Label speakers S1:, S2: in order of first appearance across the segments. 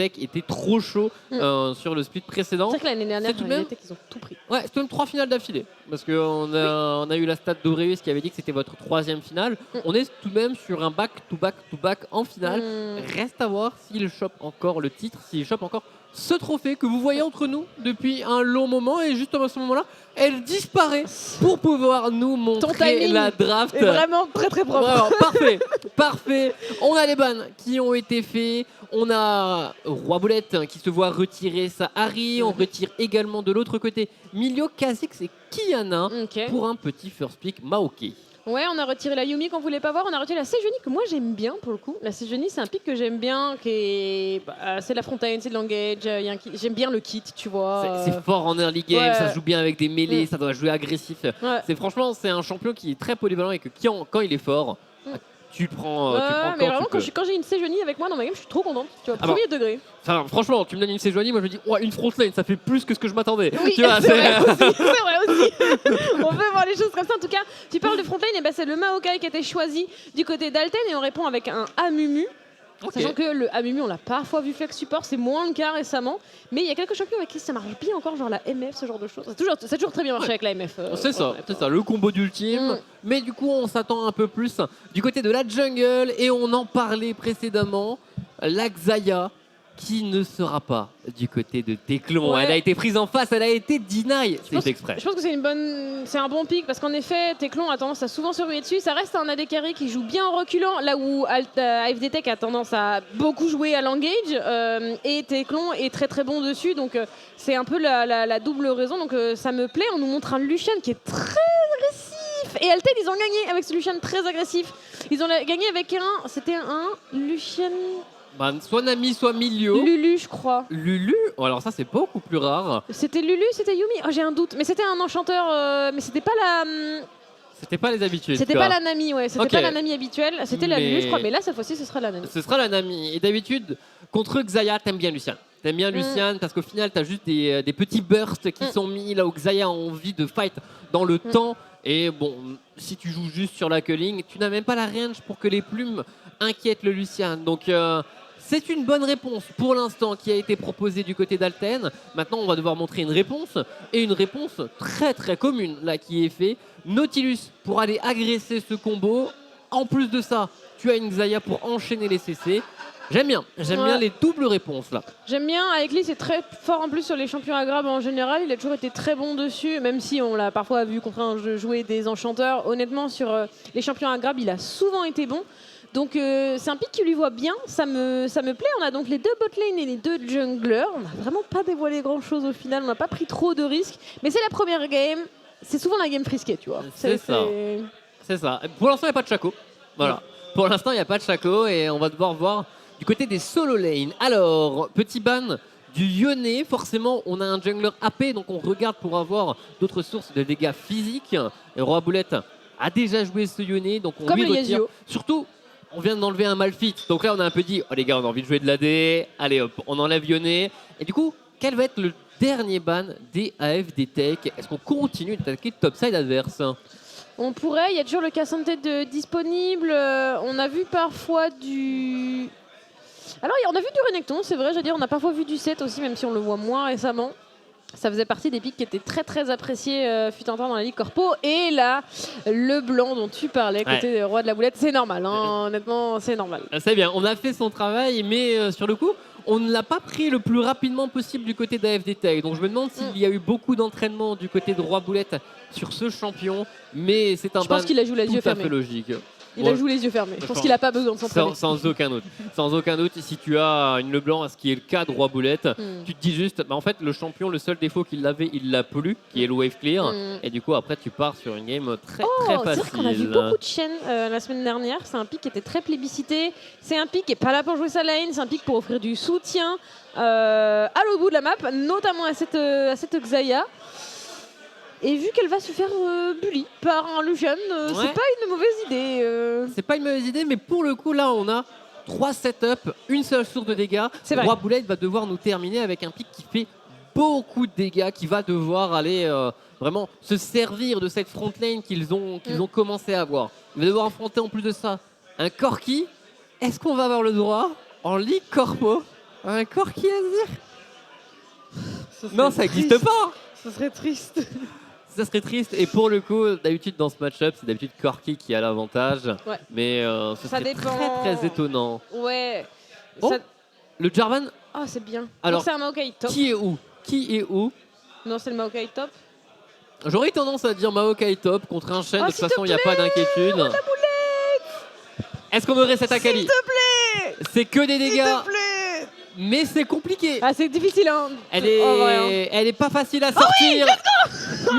S1: Tech était trop chaud sur le split précédent.
S2: C'est vrai que l'année dernière, les Tech, ils ont tout pris.
S1: Ouais, c'est même 3 finales d'affilée. Parce qu'on a, on a eu la stat d'Aureus qui avait dit que c'était votre 3e finale. On est tout de même sur un back-to-back-to-back en finale. Reste à voir s'il chope encore le titre, s'il chope encore ce trophée que vous voyez entre nous depuis un long moment. Et juste à ce moment-là, elle disparaît pour pouvoir nous montrer la draft.
S2: C'est vraiment très très propre.
S1: Wow, parfait, parfait. On a les bans qui ont été faits. On a Roi Boulette qui se voit retirer sa Harry. On retire également de l'autre côté Milio, Kha'Zix et Qiyana pour un petit first pick Maokai.
S2: Ouais, on a retiré la Yumi qu'on voulait pas voir. On a retiré la Sejuani que moi j'aime bien pour le coup. La Sejuani, c'est un pick que j'aime bien. C'est de la Fontaine, c'est de l'engage. J'aime bien le kit, tu vois.
S1: C'est fort en early game, ça se joue bien avec des mêlées, ça doit jouer agressif. Franchement, c'est un champion qui est très polyvalent et que quand il est fort, tu le prends.
S2: Mais vraiment, quand j'ai une Sejuani avec moi dans ma game, je suis trop contente. Tu vois, premier degré.
S1: Enfin, franchement, tu me donnes une Sejuani, moi je me dis, une frontline, ça fait plus que ce que je m'attendais.
S2: Oui,
S1: tu vois,
S2: c'est vrai aussi. On peut voir les choses comme ça. En tout cas, tu parles de frontline, et c'est le Maokai qui a été choisi du côté d'Alten et on répond avec un Amumu. Sachant que le Amumu, on l'a parfois vu flex support, c'est moins le cas récemment. Mais il y a quelques champions avec qui ça marche bien encore, genre la MF, ce genre de choses. Ça a toujours très bien marché avec la MF.
S1: C'est ça, le combo d'ultime. Mais du coup, on s'attend un peu plus du côté de la jungle. Et on en parlait précédemment, la Xayah qui ne sera pas du côté de Téclon. Elle a été prise en face, elle a été deny. C'est exprès.
S2: Je pense que c'est un bon pick parce qu'en effet, Téclon a tendance à souvent se ruer dessus. Ça reste un AD carry qui joue bien en reculant, là où AFD Tech a tendance à beaucoup jouer à l'engage. Et Téclon est très très bon dessus. Donc c'est un peu la double raison. Donc ça me plaît. On nous montre un Lucian qui est très agressif. Et Alten, ils ont gagné avec ce Lucian très agressif. Ils ont gagné avec c'était un Lucian...
S1: soit Nami, soit Milio.
S2: Lulu, je crois.
S1: Lulu alors ça, c'est beaucoup plus rare.
S2: C'était Lulu, c'était Yumi. Oh, j'ai un doute. Mais c'était un enchanteur. Mais c'était pas la...
S1: C'était pas les habitudes.
S2: C'était pas la Nami, ouais. C'était pas la Nami habituelle. C'était la Lulu, je crois. Mais là, cette fois-ci, ce sera la Nami.
S1: Ce sera la Nami. Et d'habitude, contre Xayah, t'aimes bien Lucian. T'aimes bien Lucian parce qu'au final, t'as juste des petits bursts qui sont mis là où Xayah a envie de fight dans le temps. Et bon, si tu joues juste sur la culling, tu n'as même pas la range pour que les plumes inquiètent le Lucian. Donc c'est une bonne réponse pour l'instant qui a été proposée du côté d'Alten. Maintenant, on va devoir montrer une réponse. Et une réponse très très commune là qui est faite. Nautilus pour aller agresser ce combo. En plus de ça, tu as une Xayah pour enchaîner les CC. J'aime bien les doubles réponses là.
S2: J'aime bien, Aikli c'est très fort en plus sur les champions à grab en général, il a toujours été très bon dessus, même si on l'a parfois vu contre un jeu jouer des enchanteurs. Honnêtement sur les champions à grab, il a souvent été bon. Donc c'est un pick qui lui voit bien, ça me plaît. On a donc les 2 botlane et les 2 junglers. On n'a vraiment pas dévoilé grand chose au final, on n'a pas pris trop de risques. Mais c'est la première game, c'est souvent la game frisquée, tu vois.
S1: C'est ça. Pour l'instant, il n'y a pas de Shaco. Voilà. Pour l'instant, il n'y a pas de Shaco et on va devoir voir du côté des solo lane. Alors, petit ban du Yone. Forcément, on a un jungler AP, donc on regarde pour avoir d'autres sources de dégâts physiques. Et Roi Boulette a déjà joué ce Yone, donc on
S2: comme
S1: lui
S2: le
S1: retire. Surtout, on vient d'enlever un Malphite. Donc là, on a un peu dit, oh les gars, on a envie de jouer de l'AD. Allez hop, on enlève Yone. Et du coup, quel va être le dernier ban des AFD Tech? Est-ce qu'on continue d'attaquer le topside adverse?
S2: On pourrait, il y a toujours le Cassante disponible. On a vu parfois du... Alors, on a vu du Renekton, c'est vrai, on a parfois vu du 7 aussi, même si on le voit moins récemment. Ça faisait partie des pics qui étaient très très appréciés fut un temps dans la Ligue Corpo. Et là, le blanc dont tu parlais, côté des rois de la boulette, c'est normal, hein, honnêtement, c'est normal.
S1: C'est bien, on a fait son travail, mais sur le coup, on ne l'a pas pris le plus rapidement possible du côté d'AFD Tech. Donc je me demande s'il y a eu beaucoup d'entraînement du côté de Roi Boulette sur ce champion, mais c'est un ban
S2: pense qu'il a joué les yeux fermés.
S1: Tout à fait logique.
S2: Il a joué les yeux fermés. Je pense qu'il n'a pas besoin de s'entraîner.
S1: Sans aucun doute. Sans aucun doute, si tu as une Leblanc, ce qui est le cas de Roi Boulette, tu te dis juste, en fait, le champion, le seul défaut qu'il avait, il l'a plus, qui est le wave clear. Et du coup, après, tu pars sur une game très facile.
S2: C'est vrai qu'on a vu beaucoup de chaînes la semaine dernière. C'est un pick qui était très plébiscité. C'est un pick qui n'est pas là pour jouer sa lane. C'est un pick pour offrir du soutien à l'autre bout de la map, notamment à cette Xayah. Et vu qu'elle va se faire bully par un Lucian, c'est pas une mauvaise idée.
S1: C'est pas une mauvaise idée, mais pour le coup, là, on a 3 setups, une seule source de dégâts. Roi Boulette va devoir nous terminer avec un pick qui fait beaucoup de dégâts, qui va devoir aller vraiment se servir de cette front lane qu'ils ont commencé à avoir. Il va devoir affronter en plus de ça un Corki. Est-ce qu'on va avoir le droit en Ligue Corpo Un Corki Azir? Non, ça n'existe pas.
S2: Ce serait triste.
S1: Ça serait triste. Et pour le coup, d'habitude dans ce match-up, c'est d'habitude Corki qui a l'avantage.
S2: Ouais.
S1: Mais ce
S2: Ça
S1: serait
S2: dépend.
S1: très très étonnant.
S2: Ouais.
S1: Oh,
S2: Ça-
S1: le Jarvan,
S2: Ah, c'est bien.
S1: Alors,
S2: Donc c'est un Maokai top.
S1: qui est où?
S2: Non, c'est le Maokai top.
S1: J'aurais tendance à dire Maokai top contre un Shen.
S2: Oh,
S1: De toute
S2: s'il
S1: façon,
S2: te
S1: il n'y a pas d'inquiétude. Est-ce qu'on aurait cette Akali?
S2: S'il te plaît.
S1: C'est que des
S2: S'il
S1: dégâts,
S2: te plaît.
S1: mais c'est compliqué.
S2: Ah, c'est difficile, hein.
S1: Elle
S2: Oh, ouais, hein.
S1: est pas facile à sortir.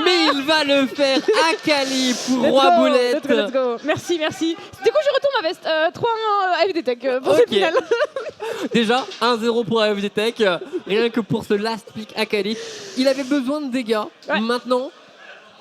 S1: Mais il va le faire. Akali pour
S2: Let's
S1: Roi
S2: go,
S1: Boulette.
S2: let's go. Merci. Du coup, je retourne ma veste. 3-1 AFD Tech pour cette
S1: Ok.
S2: finale.
S1: Déjà, 1-0 pour AFD Tech. Rien que pour ce last pick Akali. Il avait besoin de dégâts.
S2: Ouais.
S1: Maintenant,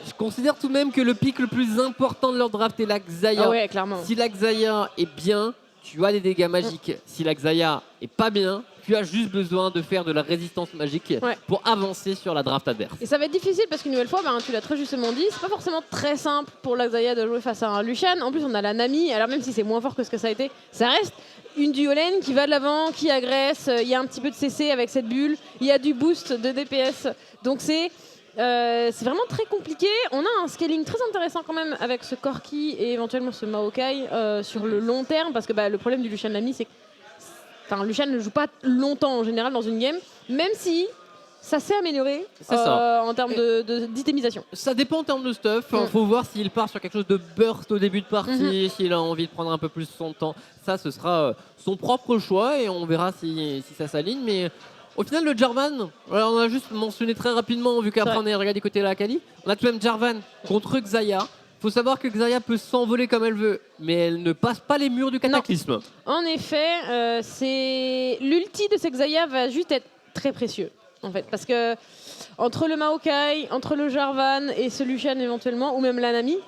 S1: je considère tout de même que le pick le plus important de leur draft est la Xayah.
S2: Ah ouais, clairement.
S1: Si la Xayah est bien, tu as des dégâts magiques. Si la Xayah est pas bien, tu as juste besoin de faire de la résistance magique
S2: Ouais.
S1: pour avancer sur la draft adverse.
S2: Et ça va être difficile parce qu'une nouvelle fois, tu l'as très justement dit, c'est pas forcément très simple pour la Xayah de jouer face à un Lucian. En plus, on a la Nami, alors même si c'est moins fort que ce que ça a été, ça reste une duo lane qui va de l'avant, qui agresse. Il y a un petit peu de CC avec cette bulle, il y a du boost de DPS. Donc c'est vraiment très compliqué. On a un scaling très intéressant quand même avec ce Corki et éventuellement ce Maokai sur le long terme parce que le problème du Lucian Nami, c'est que Lucian ne joue pas longtemps en général dans une game, même si ça s'est amélioré
S1: C'est ça.
S2: en termes d'itémisation.
S1: Ça dépend en termes de stuff. Il faut voir s'il part sur quelque chose de burst au début de partie, s'il a envie de prendre un peu plus son temps. Ça, ce sera son propre choix et on verra si ça s'aligne. Mais au final, le Jarvan, on a juste mentionné très rapidement, vu qu'après on est regardé côté de la Akali, on a tout de même Jarvan contre Xayah. Faut savoir que Xayah peut s'envoler comme elle veut, mais elle ne passe pas les murs du cataclysme.
S2: En effet, c'est l'ulti de cette Xayah va juste être très précieux, en fait, parce que entre le Maokai, entre le Jarvan et ce Lucian éventuellement, ou même la Nami,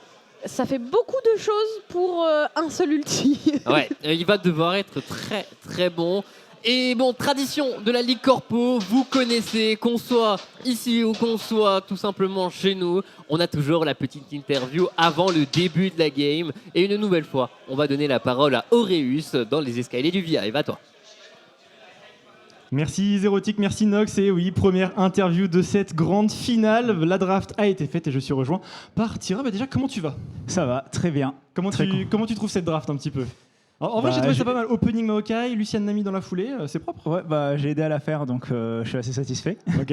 S2: ça fait beaucoup de choses pour un seul ulti.
S1: Ouais, il va devoir être très très bon. Et bon, tradition de la Ligue Corpo, vous connaissez, qu'on soit ici ou qu'on soit tout simplement chez nous, on a toujours la petite interview avant le début de la game. Et une nouvelle fois, on va donner la parole à Aureus dans les escaliers du Vive. À toi.
S3: Merci Zérotique, merci Nox. Et oui, première interview de cette grande finale. La draft a été faite et je suis rejoint par Tira. Déjà, comment tu vas?
S4: Ça va, très bien.
S3: Comment tu trouves cette draft un petit peu? En vrai, j'ai trouvé ça pas mal. Opening Maokai, Lucian Nami dans la foulée, c'est propre.
S4: Ouais, j'ai aidé à la faire, donc je suis assez satisfait.
S3: Ok.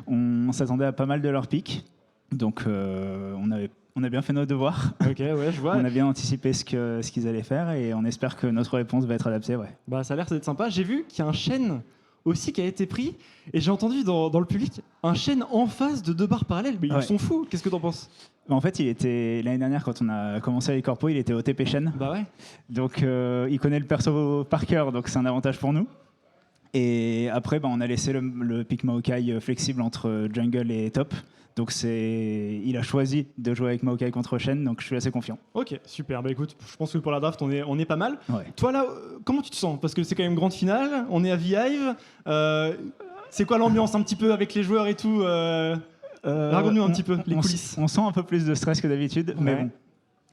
S4: On s'attendait à pas mal de leurs picks, donc on a bien fait notre devoir.
S3: Ok, ouais, je vois.
S4: On a bien anticipé ce qu'ils allaient faire et on espère que notre réponse va être adaptée. Ouais.
S3: Ça a l'air d'être sympa. J'ai vu qu'il y a un Shen aussi qui a été pris et j'ai entendu dans le public un Shen en face de 2 barres parallèles. Mais ils sont fous. Qu'est-ce que t'en penses?
S4: En fait, il était l'année dernière quand on a commencé avec Corpo, il était au TP Shen.
S3: Bah ouais.
S4: Donc il connaît le perso par cœur, donc c'est un avantage pour nous. Et après, on a laissé le pick Maokai flexible entre jungle et top. Donc il a choisi de jouer avec Maokai contre Shen, donc je suis assez confiant.
S3: Ok, super. Écoute, je pense que pour la draft, on est pas mal.
S4: Ouais.
S3: Toi là, comment tu te sens? Parce que c'est quand même grande finale, on est à Vive. C'est quoi l'ambiance un petit peu avec les joueurs et tout Raconte-nous un petit peu les coulisses.
S4: On sent un peu plus de stress que d'habitude, mais bon,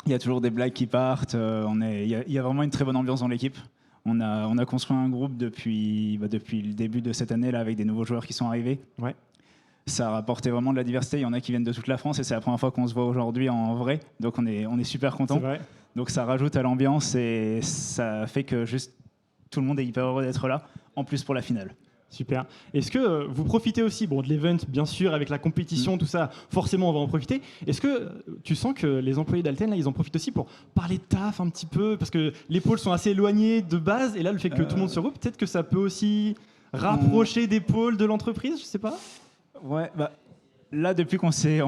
S4: il y a toujours des blagues qui partent. Il y a vraiment une très bonne ambiance dans l'équipe. On a construit un groupe depuis le début de cette année là, avec des nouveaux joueurs qui sont arrivés.
S3: Ouais.
S4: Ça a apporté vraiment de la diversité. Il y en a qui viennent de toute la France et c'est la première fois qu'on se voit aujourd'hui en vrai. Donc on est super contents.
S3: C'est vrai.
S4: Donc ça rajoute à l'ambiance et ça fait que juste tout le monde est hyper heureux d'être là, en plus pour la finale.
S3: Super. Est-ce que vous profitez aussi de l'event, bien sûr, avec la compétition, tout ça, forcément on va en profiter. Est-ce que tu sens que les employés d'Alten, là, ils en profitent aussi pour parler de taf un petit peu? Parce que les pôles sont assez éloignés de base, et là, le fait que tout le monde se regroupe, peut-être que ça peut aussi rapprocher des pôles de l'entreprise, je sais pas.
S4: Ouais, là, depuis qu'on s'est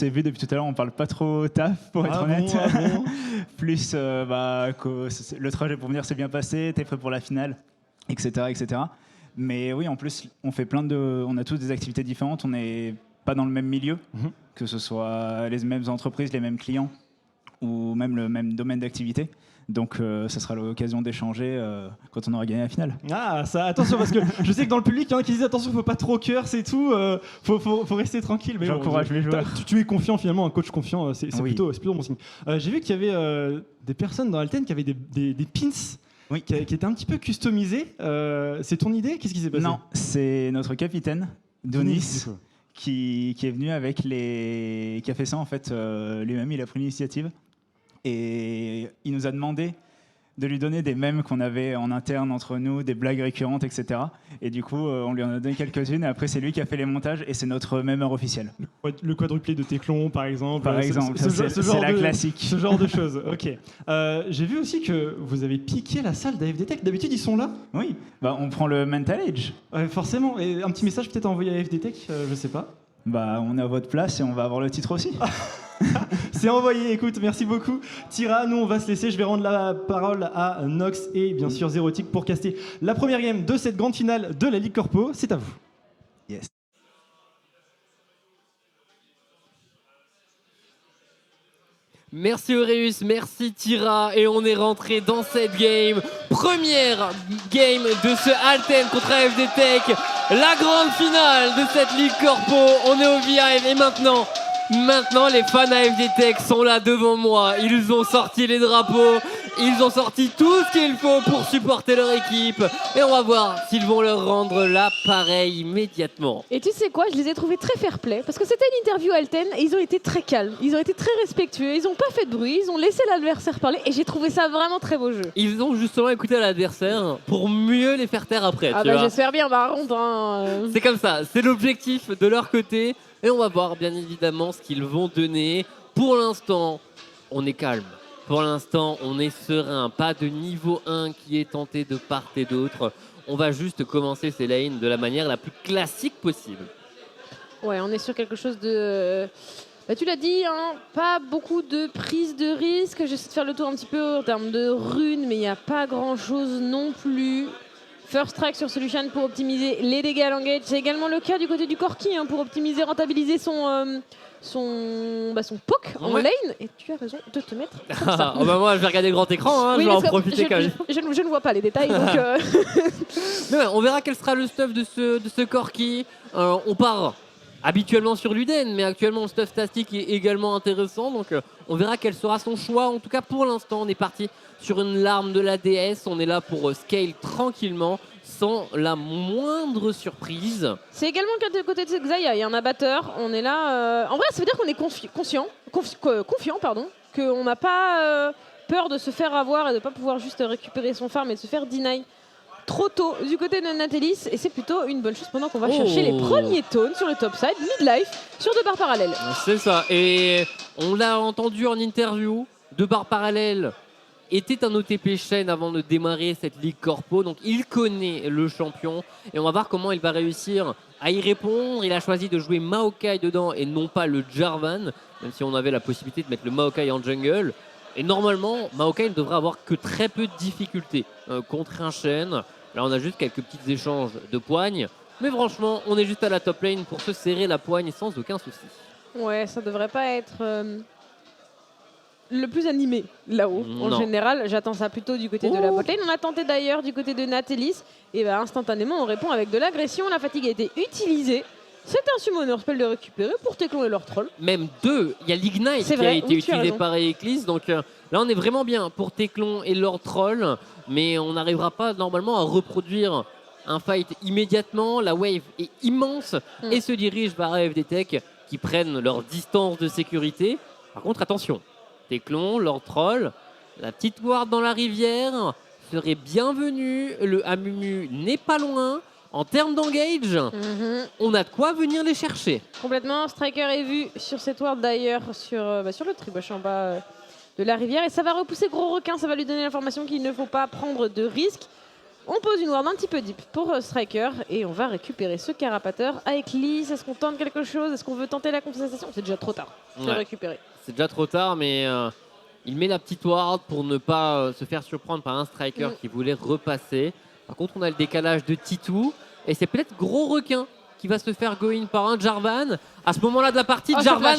S4: vu depuis tout à l'heure, on parle pas trop taf, pour être honnête.
S3: Bon.
S4: Plus, le trajet pour venir s'est bien passé, t'es prêt pour la finale, etc., etc. Mais oui, en plus, on a tous des activités différentes, on n'est pas dans le même milieu, que ce soit les mêmes entreprises, les mêmes clients, ou même le même domaine d'activité. Donc ça sera l'occasion d'échanger quand on aura gagné la finale.
S3: Ah, ça, attention, parce que je sais que dans le public, il y en a qui disent attention, faut pas trop cœur, c'est tout, faut rester tranquille. Mais
S4: j'encourage les joueurs.
S3: Tu es confiant finalement, un coach confiant, c'est
S4: oui.
S3: plutôt bon signe. J'ai vu qu'il y avait des personnes dans Alten qui avaient des pins qui était un petit peu customisé. C'est ton idée? Qu'est-ce qui s'est passé?
S4: Non, c'est notre capitaine, Donis, qui est venu qui a fait ça en fait lui-même. Il a pris l'initiative et il nous a demandé de lui donner des mèmes qu'on avait en interne entre nous, des blagues récurrentes, etc. Et du coup, on lui en a donné quelques-unes. Et après, c'est lui qui a fait les montages et c'est notre memeur officiel.
S3: Le quadruplé de Téclon, par exemple.
S4: Par exemple, c'est la classique.
S3: Ce genre de choses. Ok. J'ai vu aussi que vous avez piqué la salle d'AFD Tech. D'habitude, ils sont là.
S4: Oui, on prend le Mental Age.
S3: Ouais, forcément. Et un petit message peut-être à envoyer à AFD Tech, je sais pas.
S4: On est à votre place et on va avoir le titre aussi.
S3: C'est envoyé, écoute, merci beaucoup. Tira, nous on va se laisser, je vais rendre la parole à Nox et bien sûr Zérotique pour caster la première game de cette grande finale de la Ligue Corpo. C'est à vous.
S4: Yes.
S1: Merci Auréus, merci Tira, et on est rentré dans cette game. Première game de ce Alten contre AFD Tech, la grande finale de cette Ligue Corpo. On est au VIV et maintenant, les fans AFD Tech sont là devant moi. Ils ont sorti les drapeaux, ils ont sorti tout ce qu'il faut pour supporter leur équipe. Et on va voir s'ils vont leur rendre l'appareil immédiatement.
S2: Et tu sais quoi, je les ai trouvés très fair-play parce que c'était une interview Alten et ils ont été très calmes, ils ont été très respectueux, ils n'ont pas fait de bruit, ils ont laissé l'adversaire parler et j'ai trouvé ça vraiment très beau jeu.
S1: Ils ont justement écouté l'adversaire pour mieux les faire taire après.
S2: J'espère bien, par contre.
S1: C'est comme ça, c'est l'objectif de leur côté. Et on va voir bien évidemment ce qu'ils vont donner. Pour l'instant, on est calme. Pour l'instant, on est serein. Pas de niveau 1 qui est tenté de part et d'autre. On va juste commencer ces lanes de la manière la plus classique possible.
S2: Ouais, on est sur quelque chose de... tu l'as dit, hein, pas beaucoup de prise de risque. J'essaie de faire le tour un petit peu en termes de runes, mais il n'y a pas grand-chose non plus. First strike sur Solution pour optimiser les dégâts à l'engage. C'est également le cas du côté du Corki pour optimiser, rentabiliser son poke en lane. Et tu as raison de te mettre comme ça.
S1: Moi, je vais regarder grand écran, oui, je vais en profiter quand même.
S2: Je ne vois pas les détails, donc...
S1: Ouais, on verra quel sera le stuff de ce Corki. On part habituellement sur l'Uden, mais actuellement le stuff statique est également intéressant. Donc on verra quel sera son choix. En tout cas, pour l'instant, on est parti sur une larme de la déesse. On est là pour scale tranquillement, sans la moindre surprise.
S2: C'est également le cas de côté de Xayah. Il y a un abatteur. On est là... En vrai, ça veut dire qu'on est confiant, qu'on n'a pas peur de se faire avoir et de ne pas pouvoir juste récupérer son farm et de se faire deny trop tôt du côté de Natalis. Et c'est plutôt une bonne chose pendant qu'on va chercher les premiers tones sur le top side, mid-life, sur 2 barres parallèles.
S1: C'est ça. Et on l'a entendu en interview, 2 barres parallèles était un OTP chaîne avant de démarrer cette Ligue Corpo, donc il connaît le champion et on va voir comment il va réussir à y répondre. Il a choisi de jouer Maokai dedans et non pas le Jarvan, même si on avait la possibilité de mettre le Maokai en jungle. Et normalement, Maokai ne devrait avoir que très peu de difficultés contre un chaîne. Là, on a juste quelques petits échanges de poignes, mais franchement, on est juste à la top lane pour se serrer la poigne sans aucun souci.
S2: Ouais, ça devrait pas être... le plus animé là-haut. En général, j'attends ça plutôt du côté de la botlane. On a tenté d'ailleurs du côté de Natalis. Et instantanément, on répond avec de l'agression. La fatigue a été utilisée. C'est un summoner spell de récupérer pour Téclon et leur troll.
S1: Même 2. Il y a l'Ignite qui a été utilisé par Eclipse. Donc là, on est vraiment bien pour Téclon et leur troll. Mais on n'arrivera pas normalement à reproduire un fight immédiatement. La wave est immense et se dirige vers AFD Tech qui prennent leur distance de sécurité. Par contre, attention. Téclon, leur troll, la petite ward dans la rivière serait bienvenue. Le Amumu n'est pas loin. En termes d'engage, on a de quoi venir les chercher.
S2: Complètement. Striker est vu sur cette ward d'ailleurs, sur le tribush en bas de la rivière. Et ça va repousser Gros Requin, ça va lui donner l'information qu'il ne faut pas prendre de risques. On pose une ward un petit peu deep pour Striker et on va récupérer ce carapateur avec Lys. Est-ce qu'on tente quelque chose? Est-ce qu'on veut tenter la contestation? C'est déjà trop tard de récupérer.
S1: C'est déjà trop tard, mais il met la petite ward pour ne pas se faire surprendre par un Striker qui voulait repasser. Par contre, on a le décalage de Titou et c'est peut-être Gros Requin qui va se faire go in par un Jarvan. À ce moment-là de la partie, Jarvan,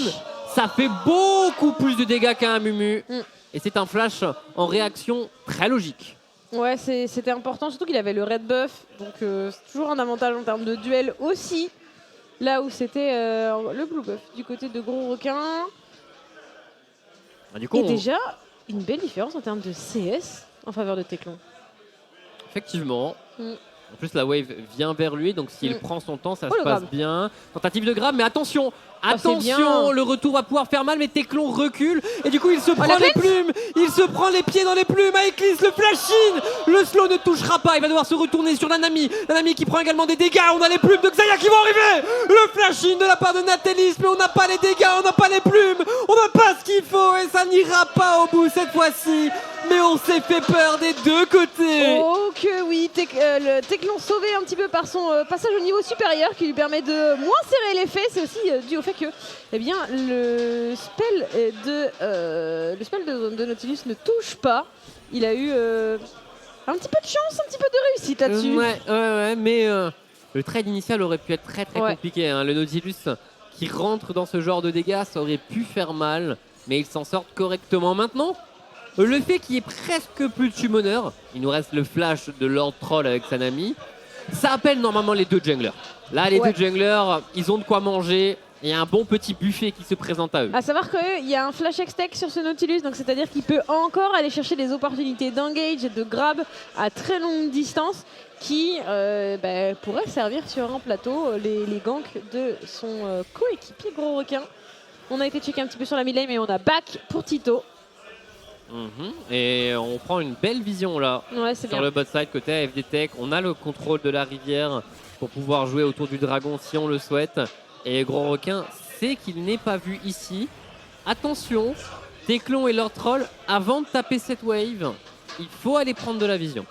S1: ça fait beaucoup plus de dégâts qu'un Mumu. Et c'est un flash en réaction très logique.
S2: Ouais, c'était important, surtout qu'il avait le red buff, donc c'est toujours un avantage en termes de duel aussi. Là où c'était le blue buff du côté de Gros Requin.
S1: Du coup,
S2: et déjà, une belle différence en termes de CS en faveur de Téclon.
S1: Effectivement.
S2: Mm.
S1: En plus, la wave vient vers lui, donc s'il prend son temps, ça
S2: Oh,
S1: se
S2: le
S1: passe
S2: grab.
S1: bien. Tentative de grab, mais attention,
S2: c'est bien.
S1: attention, le retour va pouvoir faire mal, mais Teclon recule et du coup il se prend
S2: la
S1: les
S2: cleanse.
S1: plumes, il se prend les pieds dans les plumes. Aeklis, le flash-in, le slow ne touchera pas, il va devoir se retourner sur Nanami. Nanami qui prend également des dégâts, on a les plumes de Xayah qui vont arriver. Le flash-in de la part de Natalis, mais on n'a pas les dégâts, on n'a pas les plumes, on n'a pas ce qu'il faut et ça n'ira pas au bout cette fois-ci. Mais on s'est fait peur des deux côtés.
S2: Oh que oui, le Teclon sauvé un petit peu par son passage au niveau supérieur qui lui permet de moins serrer les fets. C'est aussi dû au fait que eh bien, le spell de Nautilus ne touche pas. Il a eu un petit peu de chance, un petit peu de réussite là-dessus.
S1: Ouais, mais le trade initial aurait pu être très
S2: Ouais.
S1: compliqué. Hein. Le Nautilus qui rentre dans ce genre de dégâts, ça aurait pu faire mal, mais il s'en sort correctement. Maintenant, le fait qu'il y ait presque plus de summoner, il nous reste le flash de Lord Troll avec Sanami, ça appelle normalement les deux junglers. Là, les
S2: Ouais.
S1: deux junglers, ils ont de quoi manger. Il y a un bon petit buffet qui se présente à eux.
S2: À savoir qu'il y a un flash X-Tech sur ce Nautilus, donc c'est-à-dire qu'il peut encore aller chercher des opportunités d'engage et de grab à très longue distance qui pourraient servir sur un plateau les ganks de son coéquipier Gros Requin. On a été checké un petit peu sur la mid lane, mais on a back pour Tito.
S1: Et on prend une belle vision là.
S2: Ouais, c'est
S1: Sur
S2: bien.
S1: le bot side côté AFD Tech, on a le contrôle de la rivière pour pouvoir jouer autour du dragon si on le souhaite. Et Gros Requin sait qu'il n'est pas vu ici. Attention, Teclon et Lord Troll, avant de taper cette wave, il faut aller prendre de la vision.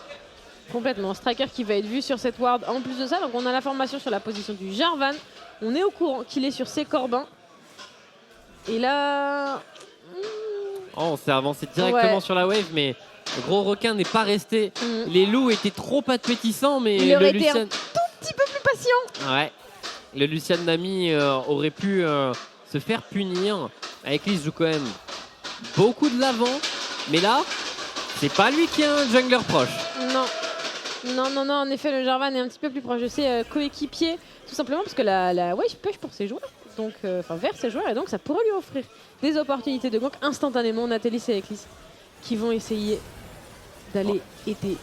S2: Complètement. Striker qui va être vu sur cette ward. En plus de ça, donc on a l'information sur la position du Jarvan. On est au courant qu'il est sur ses corbins. Et là...
S1: Oh, on s'est avancé directement
S2: Ouais.
S1: sur la wave, mais Gros Requin n'est pas resté.
S2: Mm.
S1: Les loups étaient trop appétissants, mais
S2: Il
S1: le
S2: aurait été
S1: Lucian...
S2: un petit peu plus patient.
S1: Ouais. Le Lucian Nami aurait pu se faire punir. Aeklis joue quand même beaucoup de l'avant. Mais là, c'est pas lui qui est un jungler proche.
S2: Non, en effet, le Jarvan est un petit peu plus proche de ses coéquipiers, tout simplement parce que la wave push pour ses joueurs, donc vers ses joueurs, et donc ça pourrait lui offrir des opportunités de gank instantanément. Natalis et Eclis qui vont essayer d'aller aider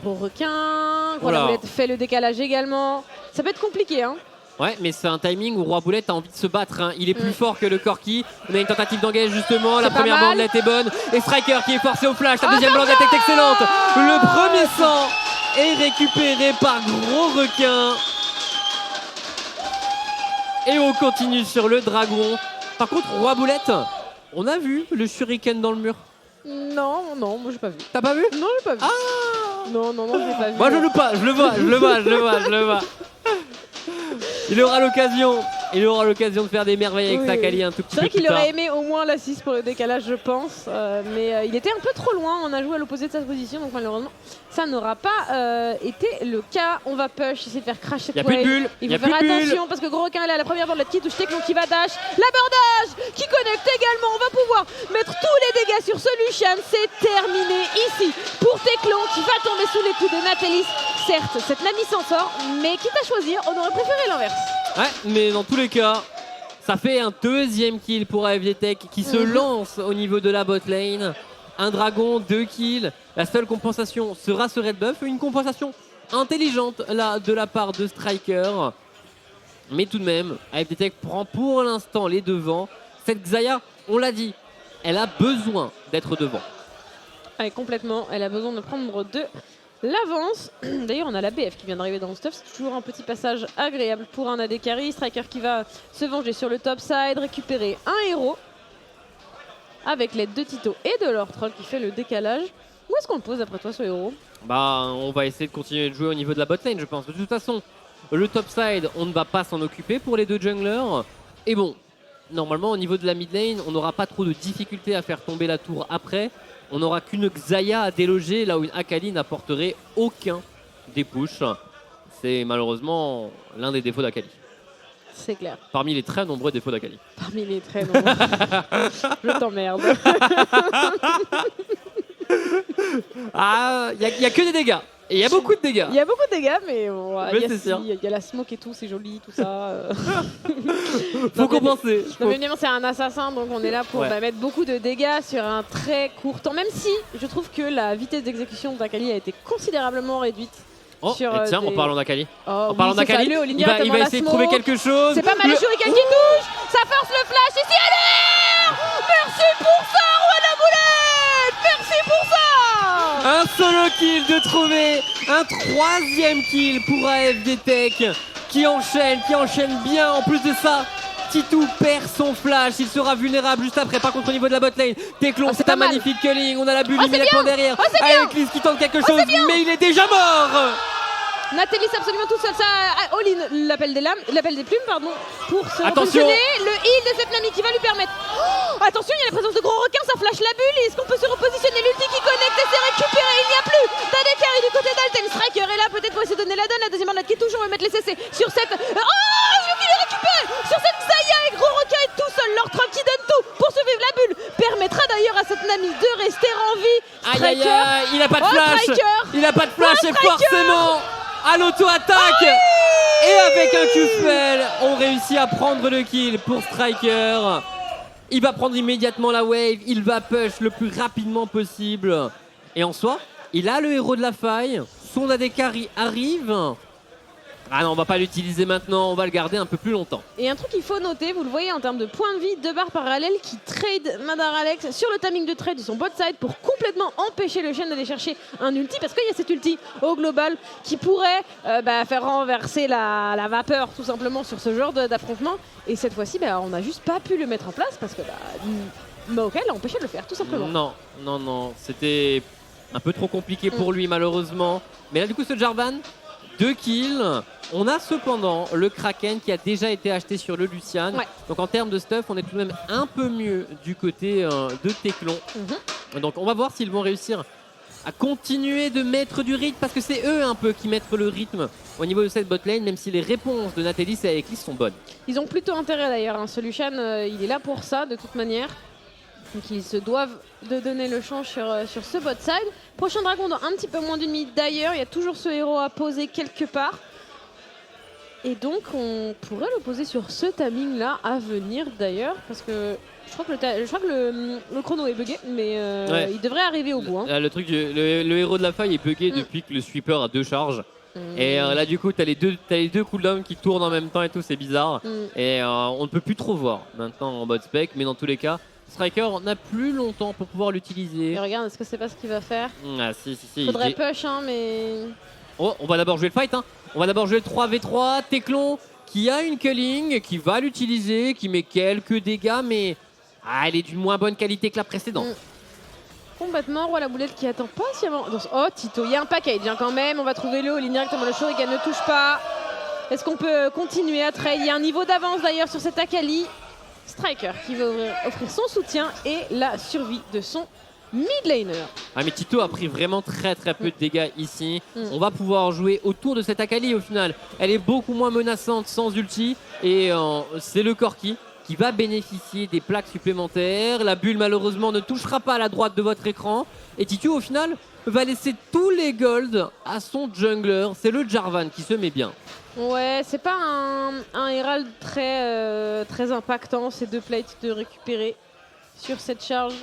S2: Gros Requin. Gros
S1: Oula.
S2: la boulette fait le décalage également. Ça peut être compliqué, hein.
S1: Ouais, mais c'est un timing où Roi Boulette a envie de se battre. Hein. Il est plus fort que le Corki. On a une tentative d'engage justement. La
S2: C'est pas
S1: première
S2: mal.
S1: bandelette est bonne. Et Striker qui est forcé au flash. La deuxième bandelette est excellente. Le premier sang est récupéré par Gros Requin. Et on continue sur le dragon. Par contre, Roi Boulette, on a vu le shuriken dans le mur.
S2: Non, moi j'ai pas vu.
S1: T'as pas vu?
S2: Non, j'ai pas vu. Non, je l'ai pas vu.
S1: Moi je le pas, je le vois. Il aura l'occasion de faire des merveilles avec
S2: Oui,
S1: Sakali un tout petit
S2: C'est vrai
S1: peu plus
S2: qu'il
S1: tard.
S2: aurait aimé au moins l'assist pour le décalage, je pense. Mais il était un peu trop loin. On a joué à l'opposé de sa position. Donc malheureusement, ça n'aura pas été le cas. On va push, essayer de faire crash cette
S1: Y a plus de
S2: wave.
S1: bulles,
S2: Il
S1: y a
S2: faut faire
S1: plus de bulles.
S2: attention parce que Gros Requin est là. La première bande qui touche Teclon qui va dash. L'abordage qui connecte également. On va pouvoir mettre tous les dégâts sur ce Lucian. C'est terminé ici pour Teclon qui va tomber sous les coups de Natalis. Certes, cette Nami s'en sort. Mais quitte à choisir, on aurait préféré l'inverse.
S1: Ouais, mais dans tous les cas, ça fait un deuxième kill pour AFD Tech qui se lance au niveau de la bot lane. Un dragon, 2 kills. La seule compensation sera ce red buff. Une compensation intelligente là de la part de Striker. Mais tout de même, AFD Tech prend pour l'instant les devants. Cette Xayah, on l'a dit, elle a besoin d'être devant.
S2: Ouais, complètement. Elle a besoin de prendre de l'avance. D'ailleurs, on a la BF qui vient d'arriver dans le stuff. C'est toujours un petit passage agréable pour un AD carry. Striker qui va se venger sur le top side, récupérer un héros avec l'aide de Tito et de Lord Troll qui fait le décalage. Où est-ce qu'on le pose après toi, ce héros?
S1: Bah, on va essayer de continuer de jouer au niveau de la bot lane, je pense. De toute façon, le top side, on ne va pas s'en occuper pour les deux junglers. Et bon, normalement, au niveau de la mid lane, on n'aura pas trop de difficultés à faire tomber la tour après. On n'aura qu'une Xayah à déloger, là où une Akali n'apporterait aucun des pushs. C'est malheureusement l'un des défauts d'Akali.
S2: C'est clair.
S1: Parmi les très nombreux défauts d'Akali.
S2: Parmi les très nombreux. Je t'emmerde.
S1: Ah, il n'y a que des dégâts. Et il y a beaucoup de dégâts.
S2: Il y a beaucoup de dégâts, mais bon,
S1: Mais
S2: il y a-
S1: c'est sûr.
S2: il y a la smoke et tout, c'est joli, tout ça.
S1: Faut compenser.
S2: Non, mais évidemment, c'est un assassin, donc on est là pour
S1: Ouais.
S2: mettre beaucoup de dégâts sur un très court temps. Même si je trouve que la vitesse d'exécution d'Akali a été considérablement réduite.
S1: Oh,
S2: sur,
S1: et tiens,
S2: des-
S1: en parlant d'Akali.
S2: Oh,
S1: En
S2: oui,
S1: parlant
S2: c'est ça,
S1: d'Akali,
S2: Léo,
S1: il
S2: Linia,
S1: va
S2: tellement la
S1: essayer de trouver
S2: smoke.
S1: quelque chose.
S2: C'est pas mal le shuriken qui touche. Ça force le flash ici. Allez, merci pour ça, Roi la boulette. Merci pour ça.
S1: Un solo kill de trouver, un 3e kill pour AFD Tech qui enchaîne bien. En plus de ça, Titou perd son flash, il sera vulnérable juste après. Par contre, au niveau de la bot lane, Teclon,
S2: Oh, c'est
S1: c'est un
S2: pas mal.
S1: magnifique culling. On a la bulle
S2: Oh, c'est
S1: immédiatement
S2: bien.
S1: derrière.
S2: Oh, c'est bien.
S1: Avec Liz qui tente quelque chose, mais il est déjà mort.
S2: Nathalie, c'est absolument tout seul. Ça, all-in l'appel des plumes, pardon, pour se
S1: Attention.
S2: repositionner. Le heal de cette Nami qui va lui permettre. Oh, attention, il y a la présence de gros requins, ça flash la bulle. Est-ce qu'on peut se repositionner? L'ulti qui connecte et c'est récupéré. Il n'y a plus d'Adekari du côté d'Alten. Striker est là, peut-être pour essayer de donner la donne. La deuxième arnaque qui touche, on va mettre les CC sur cette. Oh, il est récupéré sur cette Zaya et gros requin est tout seul. Leur troll qui donne tout pour survivre la bulle permettra d'ailleurs à cette Nami de rester en vie.
S1: Aïe aïe
S2: Striker.
S1: aïe, il a pas de
S2: Oh,
S1: flash.
S2: Striker.
S1: Il a pas de flash et
S2: Striker.
S1: forcément à l'auto-attaque. Et avec un Q-spell, on réussit à prendre le kill pour Striker. Il va prendre immédiatement la wave, il va push le plus rapidement possible. Et en soi, il a le héros de la faille. Son Adekari arrive. Ah non, on va pas l'utiliser maintenant, on va le garder un peu plus longtemps.
S2: Et un truc qu'il faut noter, vous le voyez en termes de points de vie, 2 barres parallèles qui trade Madar Alex sur le timing de trade de son bot side pour complètement empêcher le Shen d'aller chercher un ulti, parce qu'il y a cet ulti au global qui pourrait faire renverser la vapeur tout simplement sur ce genre d'affrontement. Et cette fois-ci, on n'a juste pas pu le mettre en place parce que Maokai l'a empêché de le faire tout simplement.
S1: Non, c'était un peu trop compliqué pour lui malheureusement. Mais là du coup ce Jarvan, 2 kills. On a cependant le Kraken qui a déjà été acheté sur le Lucian.
S2: Ouais.
S1: Donc en termes de stuff, on est tout de même un peu mieux du côté de Teclon. Donc on va voir s'ils vont réussir à continuer de mettre du rythme parce que c'est eux un peu qui mettent le rythme au niveau de cette botlane, même si les réponses de Nathalie et Eclipse sont bonnes.
S2: Ils ont plutôt intérêt d'ailleurs, hein. Ce Lucian, il est là pour ça de toute manière. Donc ils se doivent de donner le champ sur ce bot side. Prochain dragon dans un petit peu moins d'une minute d'ailleurs. Il y a toujours ce héros à poser quelque part. Et donc on pourrait le poser sur ce timing là à venir d'ailleurs. Parce que je crois que le chrono est bugué. Mais
S1: Ouais.
S2: il devrait arriver au bout. Hein.
S1: Le truc, le héros de la faille est bugué depuis que le sweeper a 2 charges. Et là du coup t'as les deux cooldowns qui tournent en même temps et tout, c'est bizarre. Et on ne peut plus trop voir maintenant en mode spec, mais dans tous les cas, Striker n'a plus longtemps pour pouvoir l'utiliser.
S2: Et regarde, est-ce que c'est pas ce qu'il va faire?
S1: Ah si.
S2: Faudrait push, hein, mais.
S1: Oh, on va d'abord jouer le fight, hein. On va d'abord jouer le 3v3. Teclon qui a une culling, qui va l'utiliser, qui met quelques dégâts, mais elle est d'une moins bonne qualité que la précédente.
S2: Complètement, Roi la boulette qui attend patiemment. Oh Tito, il y a un package hein, quand même, on va trouver le all-in directement, le shuriken ne touche pas. Est-ce qu'on peut continuer à trade? Il y a un niveau d'avance d'ailleurs sur cet Akali. Striker qui va offrir son soutien et la survie de son mid laner.
S1: Ah mais Tito a pris vraiment très peu de dégâts ici. On va pouvoir jouer autour de cette Akali au final. Elle est beaucoup moins menaçante sans ulti et c'est le Corki qui va bénéficier des plaques supplémentaires. La bulle malheureusement ne touchera pas à la droite de votre écran. Et Tito au final va laisser tous les golds à son jungler. C'est le Jarvan qui se met bien.
S2: Ouais, c'est pas un Herald très impactant, ces 2 plates de récupérer sur cette charge.